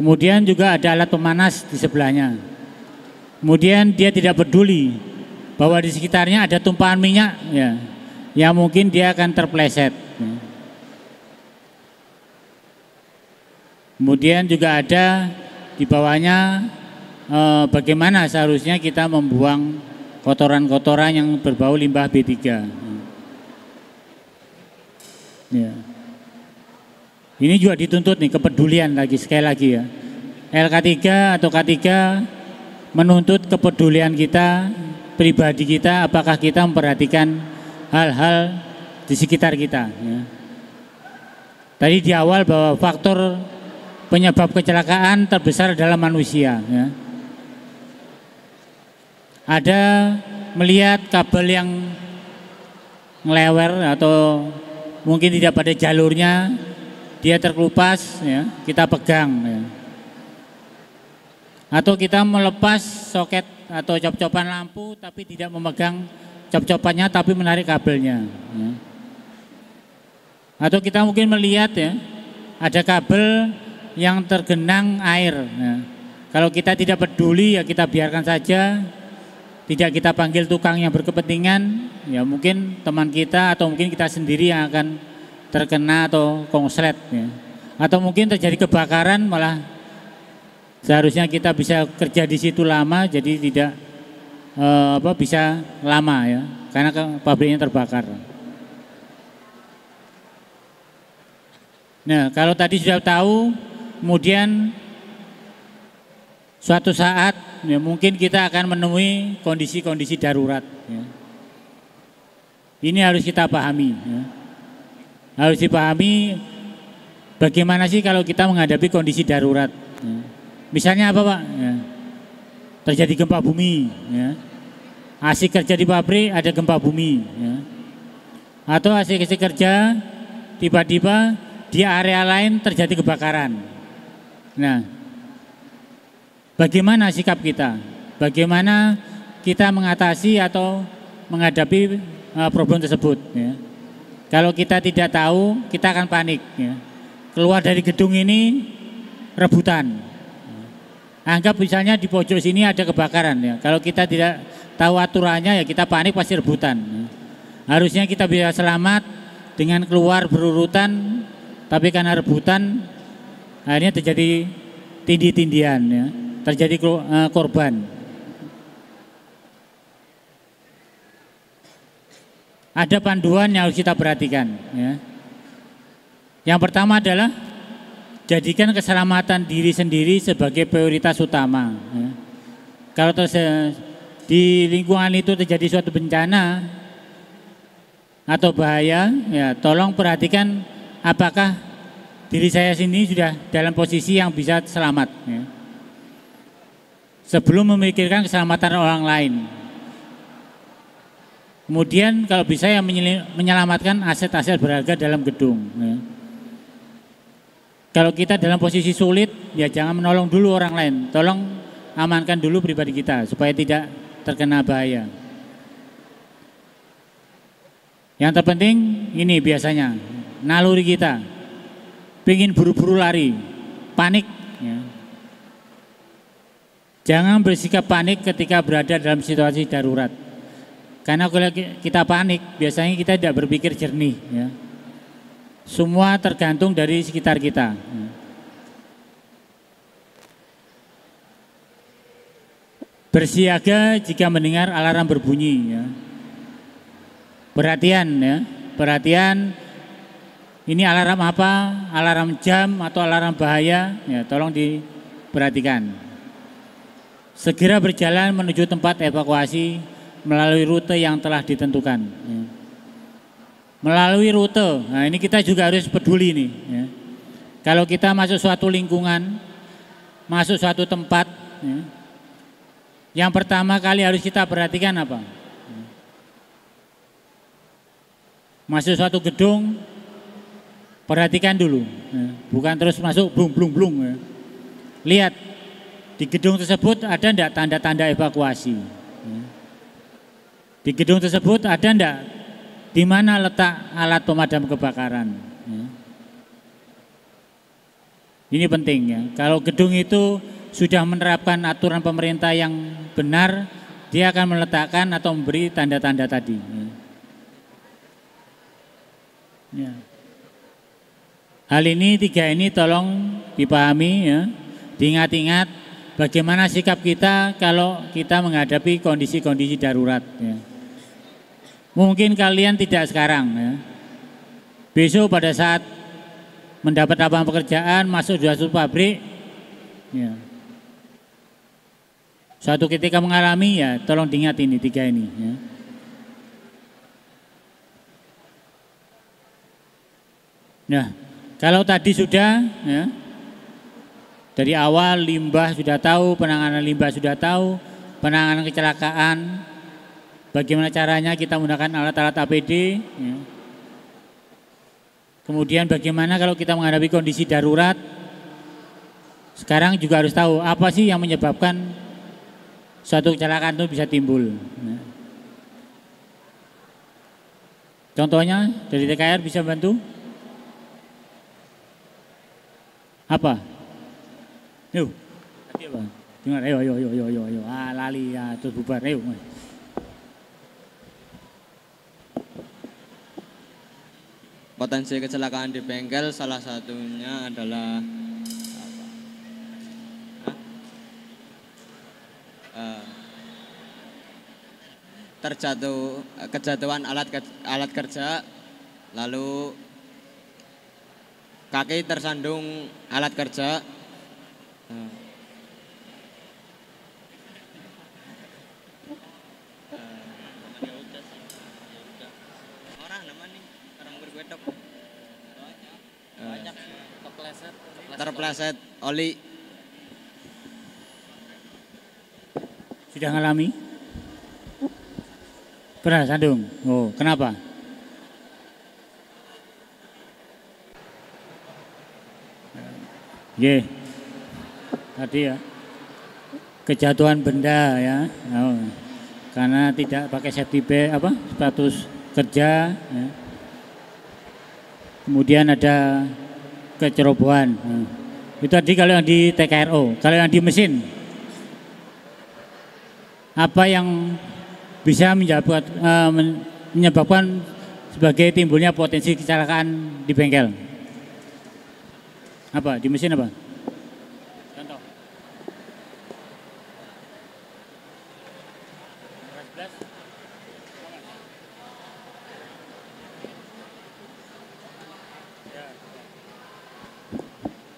Kemudian juga ada alat pemanas di sebelahnya. Kemudian dia tidak peduli bahwa di sekitarnya ada tumpahan minyak ya, yang mungkin dia akan terpleset ya. Kemudian juga ada di bawahnya bagaimana seharusnya kita membuang kotoran-kotoran yang berbau limbah B3. Ya. Ini juga dituntut nih kepedulian lagi sekali lagi ya. LK3 atau K3 menuntut kepedulian kita, pribadi kita, apakah kita memperhatikan hal-hal di sekitar kita. Ya. Tadi di awal bahwa faktor penyebab kecelakaan terbesar adalah manusia. Ya. Ada melihat kabel yang ngelewer atau mungkin tidak pada jalurnya, dia terkelupas, ya, kita pegang. Ya. Atau kita melepas soket atau cop-copan lampu tapi tidak memegang cop-copannya tapi menarik kabelnya. Ya. Atau kita mungkin melihat ya, ada kabel yang tergenang air. Ya. Kalau kita tidak peduli ya kita biarkan saja. Tidak kita panggil tukang yang berkepentingan, ya mungkin teman kita atau mungkin kita sendiri yang akan terkena atau konslet ya. Atau mungkin terjadi kebakaran, malah seharusnya kita bisa kerja di situ lama jadi tidak bisa lama ya, karena pabriknya terbakar. Nah, kalau tadi sudah tahu, kemudian suatu saat ya, mungkin kita akan menemui kondisi-kondisi darurat ya. Ini harus kita pahami ya. Harus dipahami bagaimana sih kalau kita menghadapi kondisi darurat ya. Misalnya apa Pak ya, terjadi gempa bumi ya. Asik kerja di pabrik ada gempa bumi ya. Atau asik kerja tiba-tiba di area lain terjadi kebakaran. Nah, bagaimana sikap kita? Bagaimana kita mengatasi atau menghadapi problem tersebut ya. Kalau kita tidak tahu, kita akan panik ya. Keluar dari gedung ini rebutan. Anggap misalnya di pojok sini ada kebakaran ya. Kalau kita tidak tahu aturannya ya kita panik pasti rebutan ya. Harusnya kita bisa selamat dengan keluar berurutan, tapi karena rebutan akhirnya terjadi tindih-tindihan ya. Terjadi korban. Ada panduan yang harus kita perhatikan ya. Yang pertama adalah jadikan keselamatan diri sendiri sebagai prioritas utama ya. Kalau di lingkungan itu terjadi suatu bencana atau bahaya ya, tolong perhatikan apakah diri saya sini sudah dalam posisi yang bisa selamat ya. Sebelum memikirkan keselamatan orang lain. Kemudian kalau bisa yang menyelamatkan aset-aset berharga dalam gedung ya. Kalau kita dalam posisi sulit ya jangan menolong dulu orang lain, tolong amankan dulu pribadi kita supaya tidak terkena bahaya. Yang terpenting ini biasanya naluri kita pingin buru-buru lari, panik ya. Jangan bersikap panik ketika berada dalam situasi darurat. Karena kalau kita panik, biasanya kita tidak berpikir jernih ya. Semua tergantung dari sekitar kita. Bersiaga jika mendengar alarm berbunyi ya. Perhatian ya, perhatian ini alarm apa? Alarm jam atau alarm bahaya ya, tolong diperhatikan. Segera berjalan menuju tempat evakuasi melalui rute yang telah ditentukan ya. Melalui rute, nah ini kita juga harus peduli nih ya. Kalau kita masuk suatu lingkungan, masuk suatu tempat ya, yang pertama kali harus kita perhatikan apa? Masuk suatu gedung, perhatikan dulu ya. Bukan terus masuk blung ya. Lihat di gedung tersebut ada enggak tanda-tanda evakuasi ya. Di gedung tersebut ada enggak di mana letak alat pemadam kebakaran ya. Ini penting ya. Kalau gedung itu sudah menerapkan aturan pemerintah yang benar, dia akan meletakkan atau memberi tanda-tanda tadi ya. Ya. Hal ini tiga ini tolong dipahami ya. Diingat-ingat bagaimana sikap kita kalau kita menghadapi kondisi-kondisi darurat ya. Mungkin kalian tidak sekarang ya. Besok pada saat mendapat lapangan pekerjaan, masuk di suatu pabrik ya. Suatu ketika mengalami ya, tolong diingat ini tiga ini ya. Nah, kalau tadi sudah ya, dari awal limbah sudah tahu, penanganan limbah sudah tahu, penanganan kecelakaan, bagaimana caranya kita menggunakan alat-alat APD ya. Kemudian bagaimana kalau kita menghadapi kondisi darurat. Sekarang juga harus tahu apa sih yang menyebabkan suatu kecelakaan itu bisa timbul ya. Contohnya dari TKR bisa bantu? Apa? Yuk, tadi apa? Dengar, ayo. Lali ya, terus bubar, ayo. potensi kecelakaan di bengkel salah satunya adalah kejatuhan alat kerja, lalu kaki tersandung alat kerja. Terpleset oli. Sudah ngalami? Pernah sandung? Oh, kenapa? Tadi ya, kejatuhan benda ya, karena tidak pakai safety belt, status kerja, ya. Kemudian ada kecerobohan. Itu tadi kalau yang di TKRO. Kalau yang di mesin, apa yang bisa menyebabkan sebagai timbulnya potensi kecelakaan di bengkel? Apa? Di mesin apa? Contoh.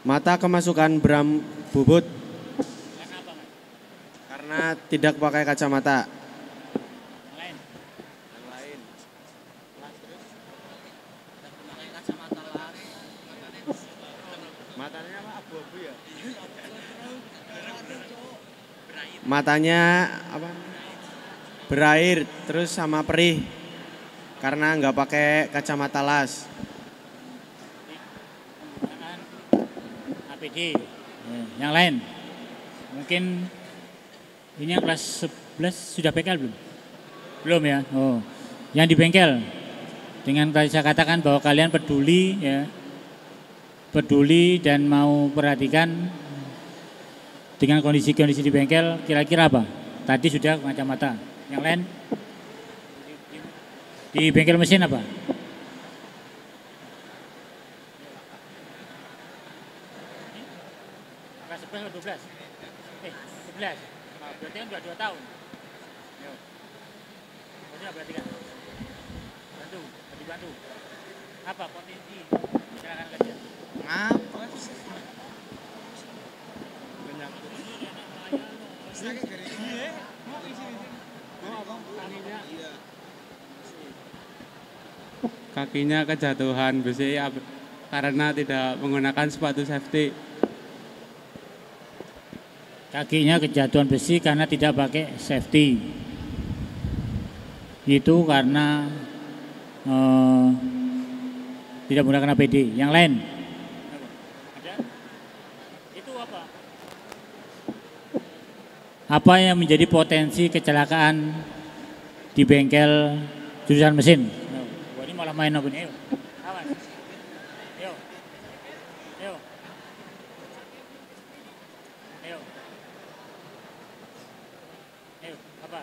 Mata kemasukan Bram bubut karena tidak pakai kacamata. Matanya apa? Berair, terus sama perih karena nggak pakai kacamata las. APD. Yang lain, mungkin ini yang kelas 11 sudah PKL belum? Belum ya. Oh, yang di bengkel. Dengan tadi saya katakan bahwa kalian peduli ya, peduli dan mau perhatikan dengan kondisi-kondisi di bengkel, kira-kira apa? Tadi sudah kacamata. Yang lain? Di bengkel mesin apa? Kelas 11 atau 12? 11. Nah, berarti kan 2 tahun. Yuk. Berarti berarti kan? Bantu. Apa potensi kecelakaan kerja? Ngapa? Kakinya kejatuhan besi karena tidak menggunakan sepatu safety. Kakinya kejatuhan besi karena tidak pakai safety. Itu karena tidak menggunakan APD. Yang lain? Itu apa? Apa yang menjadi potensi kecelakaan di bengkel jurusan mesin? Wah, ini malah main apa nih? Awas. Yuk. Apa?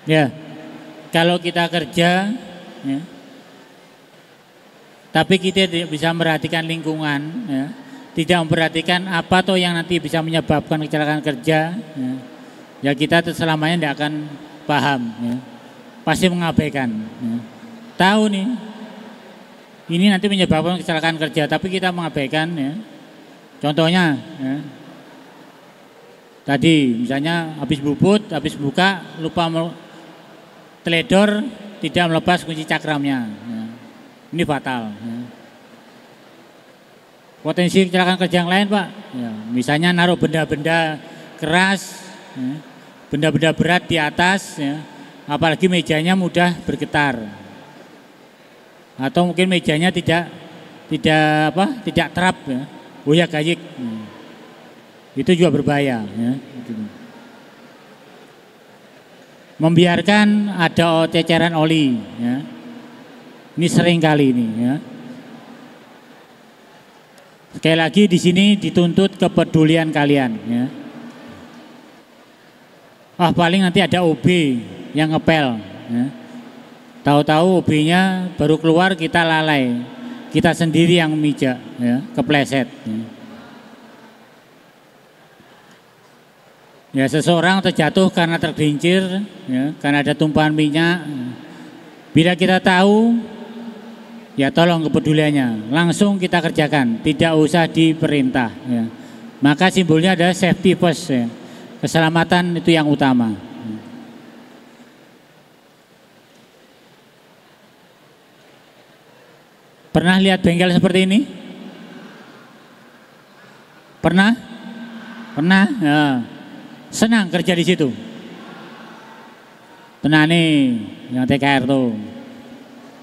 Ya, kalau kita kerja, ya, tapi kita tidak bisa memperhatikan lingkungan, ya, tidak memperhatikan apa toh yang nanti bisa menyebabkan kecelakaan kerja, ya kita selamanya tidak akan paham, ya, pasti mengabaikan. Ya. Tahu nih, ini nanti menyebabkan kecelakaan kerja, tapi kita mengabaikan. Ya. Contohnya, ya, tadi misalnya habis bubut, habis buka, lupa teledor, tidak melepas kunci cakramnya. Ya. Ini fatal. Ya. Potensi kecelakaan kerja yang lain, Pak. Ya, misalnya naruh benda-benda keras, ya, benda-benda berat di atas, ya, apalagi mejanya mudah bergetar, atau mungkin mejanya tidak terap, ya, goyak-gayik, itu juga berbahaya. Ya. Membiarkan ada ceceran oli, ya. Ini sering kali ini. Ya. Sekali lagi di sini dituntut kepedulian kalian. Ya. Paling nanti ada OB yang ngepel. Ya. Tahu-tahu OB-nya baru keluar kita lalai, kita sendiri yang mijak, ya, kepleset. Ya, seseorang terjatuh karena tergelincir, ya, karena ada tumpahan minyak. Bila kita tahu, ya tolong kepeduliannya, langsung kita kerjakan, tidak usah diperintah. Ya. Maka simbolnya adalah safety first, ya. Keselamatan itu yang utama. Pernah lihat bengkel seperti ini? Pernah? Pernah? Ya. Senang kerja di situ. Tenang nih, yang TKR tuh.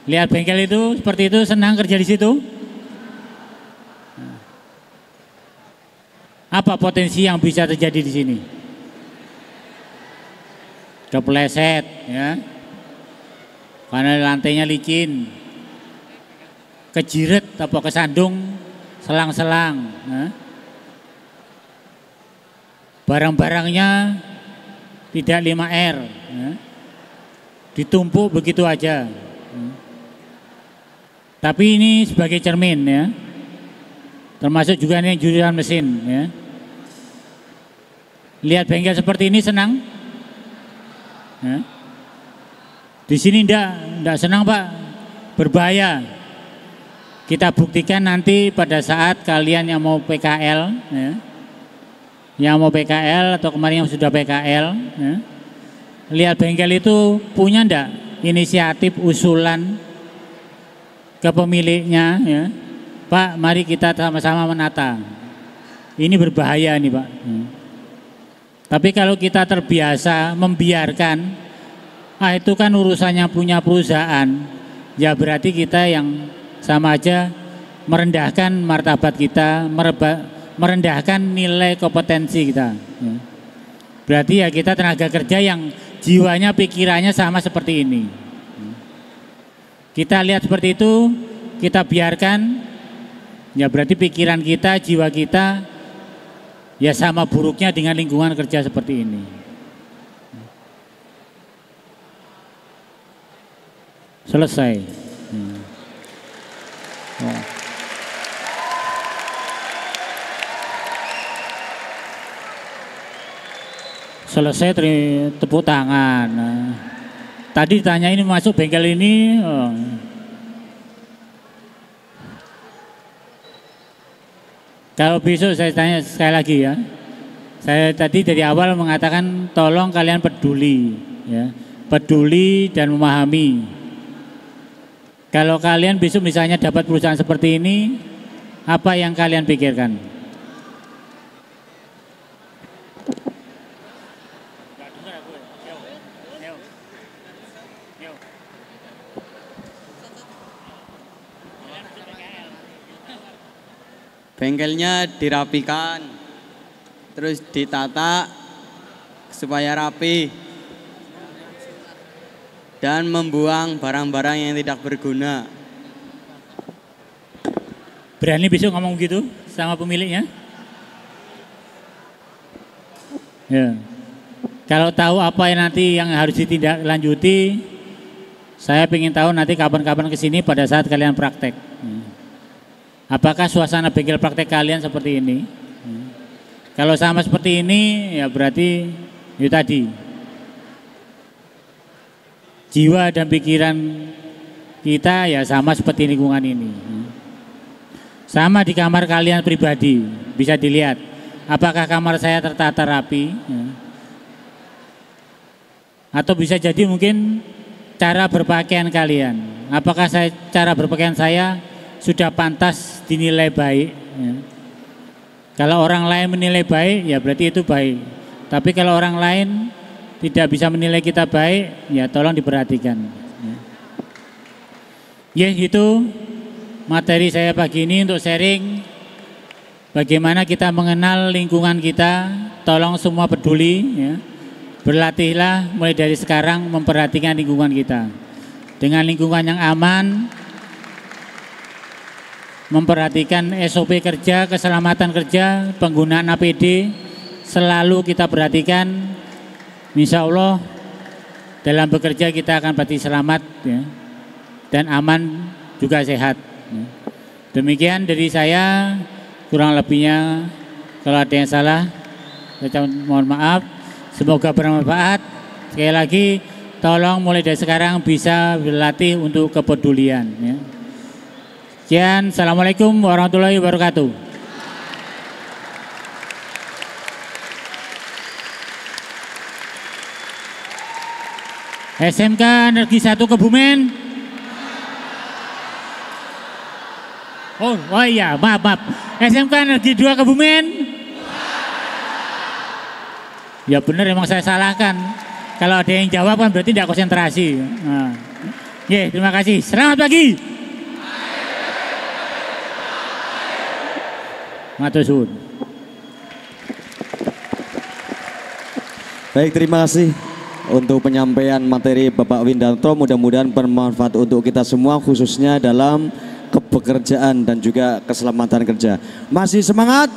Lihat bengkel itu seperti itu, senang kerja di situ. Apa potensi yang bisa terjadi di sini? Kepleset, ya. Karena lantainya licin, kejiret atau kesandung selang-selang. Ya. Barang-barangnya tidak 5R, ya. Ditumpuk begitu aja. Tapi ini sebagai cermin, ya. Termasuk juga ini jurusan mesin, ya. Lihat bengkel seperti ini senang? Ya. Di sini enggak senang, Pak. Berbahaya. Kita buktikan nanti pada saat kalian yang mau PKL, ya. Yang mau PKL atau kemarin yang sudah PKL, ya. Lihat bengkel itu punya enggak inisiatif usulan ke pemiliknya, ya. Pak, mari kita sama-sama menata. Ini berbahaya nih, Pak. Tapi kalau kita terbiasa membiarkan, itu kan urusannya punya perusahaan, ya berarti kita yang sama aja merendahkan martabat kita, merendahkan nilai kompetensi kita. Berarti ya kita tenaga kerja yang jiwanya, pikirannya sama seperti ini. Kita lihat seperti itu, kita biarkan, ya berarti pikiran kita, jiwa kita, ya sama buruknya dengan lingkungan kerja seperti ini. Selesai. Oh. Selesai, tepuk tangan. Tadi ditanya ini masuk bengkel ini. Oh. Kalau besok saya tanya sekali lagi, ya. Saya tadi dari awal mengatakan tolong kalian peduli, ya. Peduli dan memahami. Kalau kalian besok misalnya dapat perusahaan seperti ini, apa yang kalian pikirkan? Bengkelnya dirapikan, terus ditata supaya rapi, dan membuang barang-barang yang tidak berguna. Berani besok ngomong gitu sama pemiliknya? Ya. Kalau tahu apa yang nanti yang harus ditindaklanjuti, saya ingin tahu nanti kapan-kapan kesini pada saat kalian praktek. Apakah suasana bengkel praktek kalian seperti ini? Kalau sama seperti ini, ya berarti itu tadi. Jiwa dan pikiran kita ya sama seperti lingkungan ini. Sama di kamar kalian pribadi, bisa dilihat. Apakah kamar saya tertata rapi? Atau bisa jadi mungkin cara berpakaian kalian. Apakah cara berpakaian saya sudah pantas dinilai baik, ya. Kalau orang lain menilai baik, ya berarti itu baik. Tapi kalau orang lain tidak bisa menilai kita baik, ya tolong diperhatikan. Ya itu materi saya pagi ini untuk sharing bagaimana kita mengenal lingkungan kita. Tolong semua peduli, ya. Berlatihlah mulai dari sekarang memperhatikan lingkungan kita. Dengan lingkungan yang aman, memperhatikan SOP kerja, keselamatan kerja, penggunaan APD, selalu kita perhatikan. Insya Allah dalam bekerja kita akan pasti selamat, ya, dan aman juga sehat. Demikian dari saya, kurang lebihnya kalau ada yang salah saya mohon maaf. Semoga bermanfaat. Sekali lagi tolong mulai dari sekarang bisa berlatih untuk kepedulian, ya. Sekian, assalamualaikum warahmatullahi wabarakatuh. SMK Negeri 1 Kebumen. Oh iya, maaf. SMK Negeri 2 Kebumen. Ya benar, emang saya salahkan. Kalau ada yang jawab kan berarti tidak konsentrasi. Nah. Terima kasih. Selamat pagi. Matur suwun. Baik, terima kasih untuk penyampaian materi Bapak Windarto. Mudah-mudahan bermanfaat untuk kita semua, khususnya dalam kepekerjaan dan juga keselamatan kerja. Masih semangat?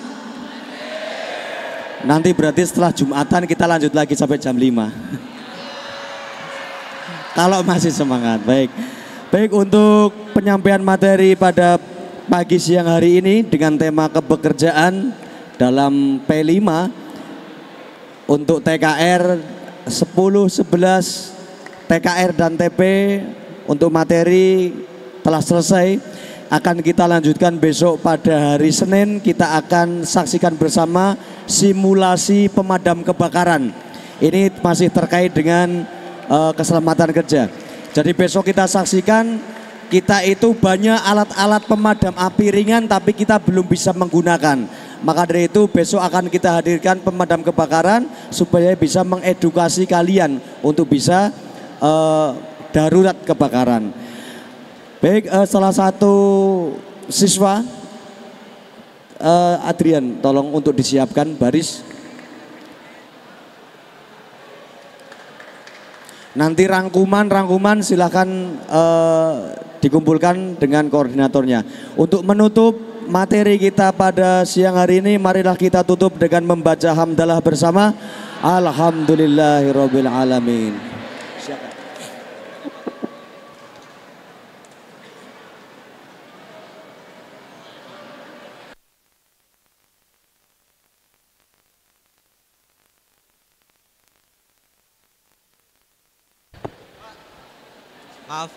Nanti berarti setelah Jumatan kita lanjut lagi sampai jam 5. Kalau masih semangat. Baik, untuk penyampaian materi pada pagi siang hari ini dengan tema kepekerjaan dalam P5 untuk TKR 10, 11, TKR dan TP untuk materi telah selesai. Akan kita lanjutkan besok pada hari Senin. Kita akan saksikan bersama simulasi pemadam kebakaran. Ini masih terkait dengan keselamatan kerja. Jadi besok kita saksikan, kita itu banyak alat-alat pemadam api ringan tapi kita belum bisa menggunakan. Maka dari itu besok akan kita hadirkan pemadam kebakaran supaya bisa mengedukasi kalian untuk bisa darurat kebakaran. Baik, salah satu siswa Adrian, tolong untuk disiapkan baris. Nanti rangkuman silakan dikumpulkan dengan koordinatornya. Untuk menutup materi kita pada siang hari ini, marilah kita tutup dengan membaca hamdalah bersama. Alhamdulillahirabbil alamin. Maaf.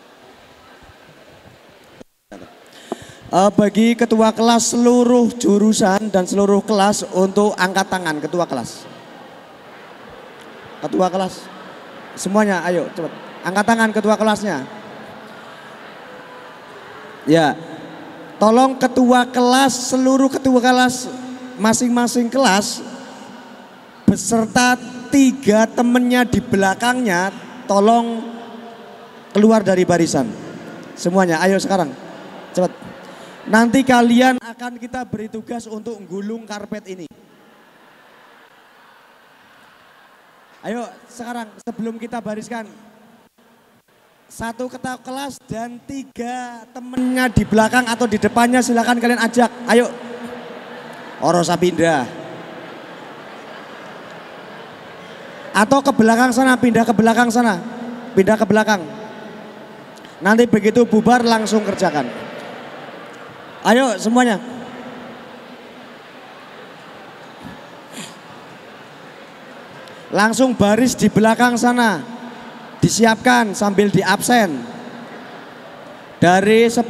Bagi ketua kelas seluruh jurusan dan seluruh kelas untuk angkat tangan, ketua kelas. Ketua kelas. Semuanya ayo cepat. Angkat tangan ketua kelasnya. Ya. Tolong ketua kelas, seluruh ketua kelas masing-masing kelas beserta 3 temennya di belakangnya tolong keluar dari barisan. Semuanya, ayo sekarang. Cepat. Nanti kalian akan kita beri tugas untuk gulung karpet ini. Ayo sekarang sebelum kita bariskan. 1 ketua kelas dan 3 temennya di belakang atau di depannya silakan kalian ajak. Ayo. Orosa pindah. Atau ke belakang sana, pindah ke belakang sana. Pindah ke belakang. Nanti begitu bubar langsung kerjakan. Ayo semuanya. Langsung baris di belakang sana. Disiapkan sambil di absen. Dari 10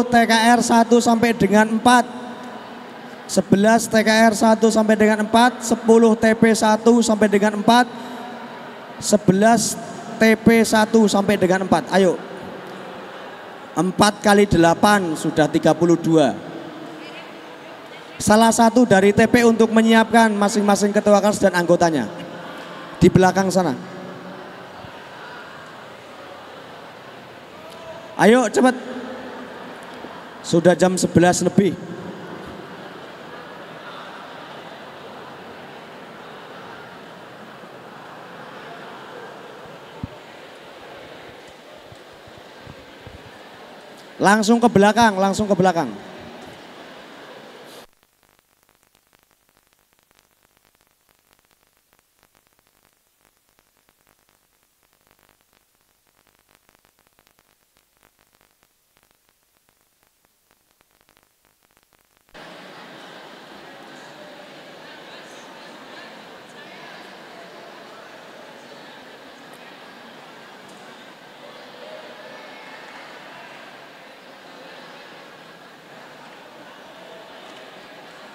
TKR 1 sampai dengan 4. 11 TKR 1 sampai dengan 4. 10 TP 1 sampai dengan 4. 11 TP 1 sampai dengan 4. Ayo. 4 kali 8 sudah 32. Salah satu dari TP untuk menyiapkan masing-masing ketua kelas dan anggotanya. Di belakang sana. Ayo cepat. Sudah jam 11 lebih. Langsung ke belakang, langsung ke belakang.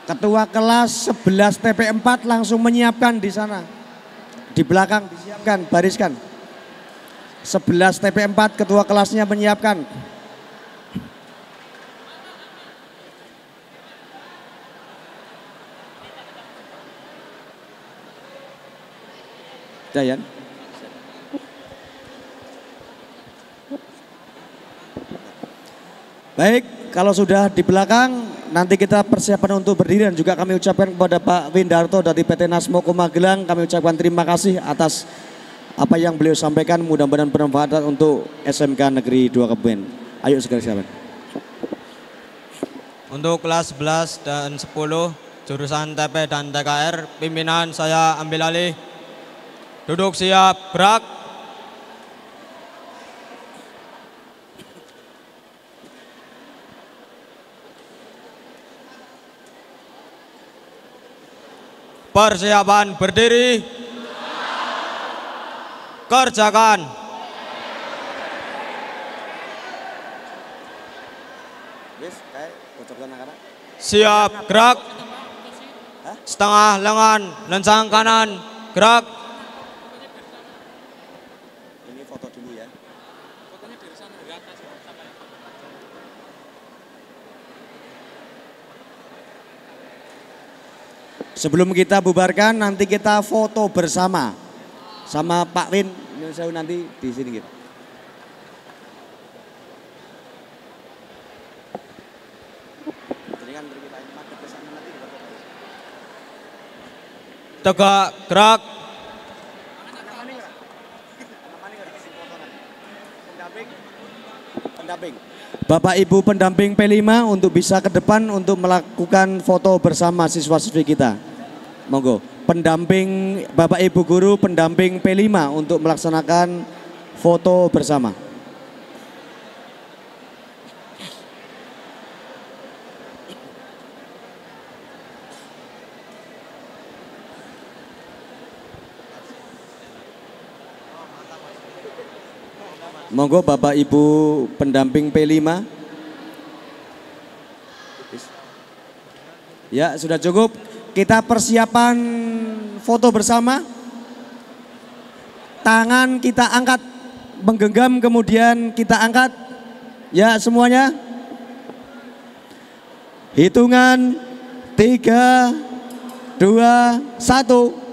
Ketua kelas 11 TP4 langsung menyiapkan di sana. Di belakang disiapkan, bariskan. 11 TP4 ketua kelasnya menyiapkan. Dayan. Baik, kalau sudah di belakang, nanti kita persiapan untuk berdiri dan juga kami ucapkan kepada Pak Windarto dari PT Nasmoko Magelang, kami ucapkan terima kasih atas apa yang beliau sampaikan, mudah-mudahan bermanfaat untuk SMK Negeri 2 Kebumen. Ayo segera silakan. Untuk kelas 11 dan 10 jurusan TP dan TKR, pimpinan saya ambil alih. Duduk siap, gerak. Persiapan berdiri. Kerjakan. Siap, gerak. Setengah lengan, lencang kanan, gerak. Ini foto dulu ya. Sebelum kita bubarkan, nanti kita foto bersama sama Pak Win. Saya nanti di sini gitu. Tegak, gerak. Pendamping. Bapak Ibu pendamping P5 untuk bisa ke depan untuk melakukan foto bersama siswa-siswi kita. Monggo, pendamping Bapak Ibu guru pendamping P5 untuk melaksanakan foto bersama. Monggo Bapak Ibu pendamping P5. Ya, sudah cukup. Kita persiapan foto bersama. Tangan kita angkat, menggenggam kemudian kita angkat. Ya, semuanya. Hitungan 3, 2, 1.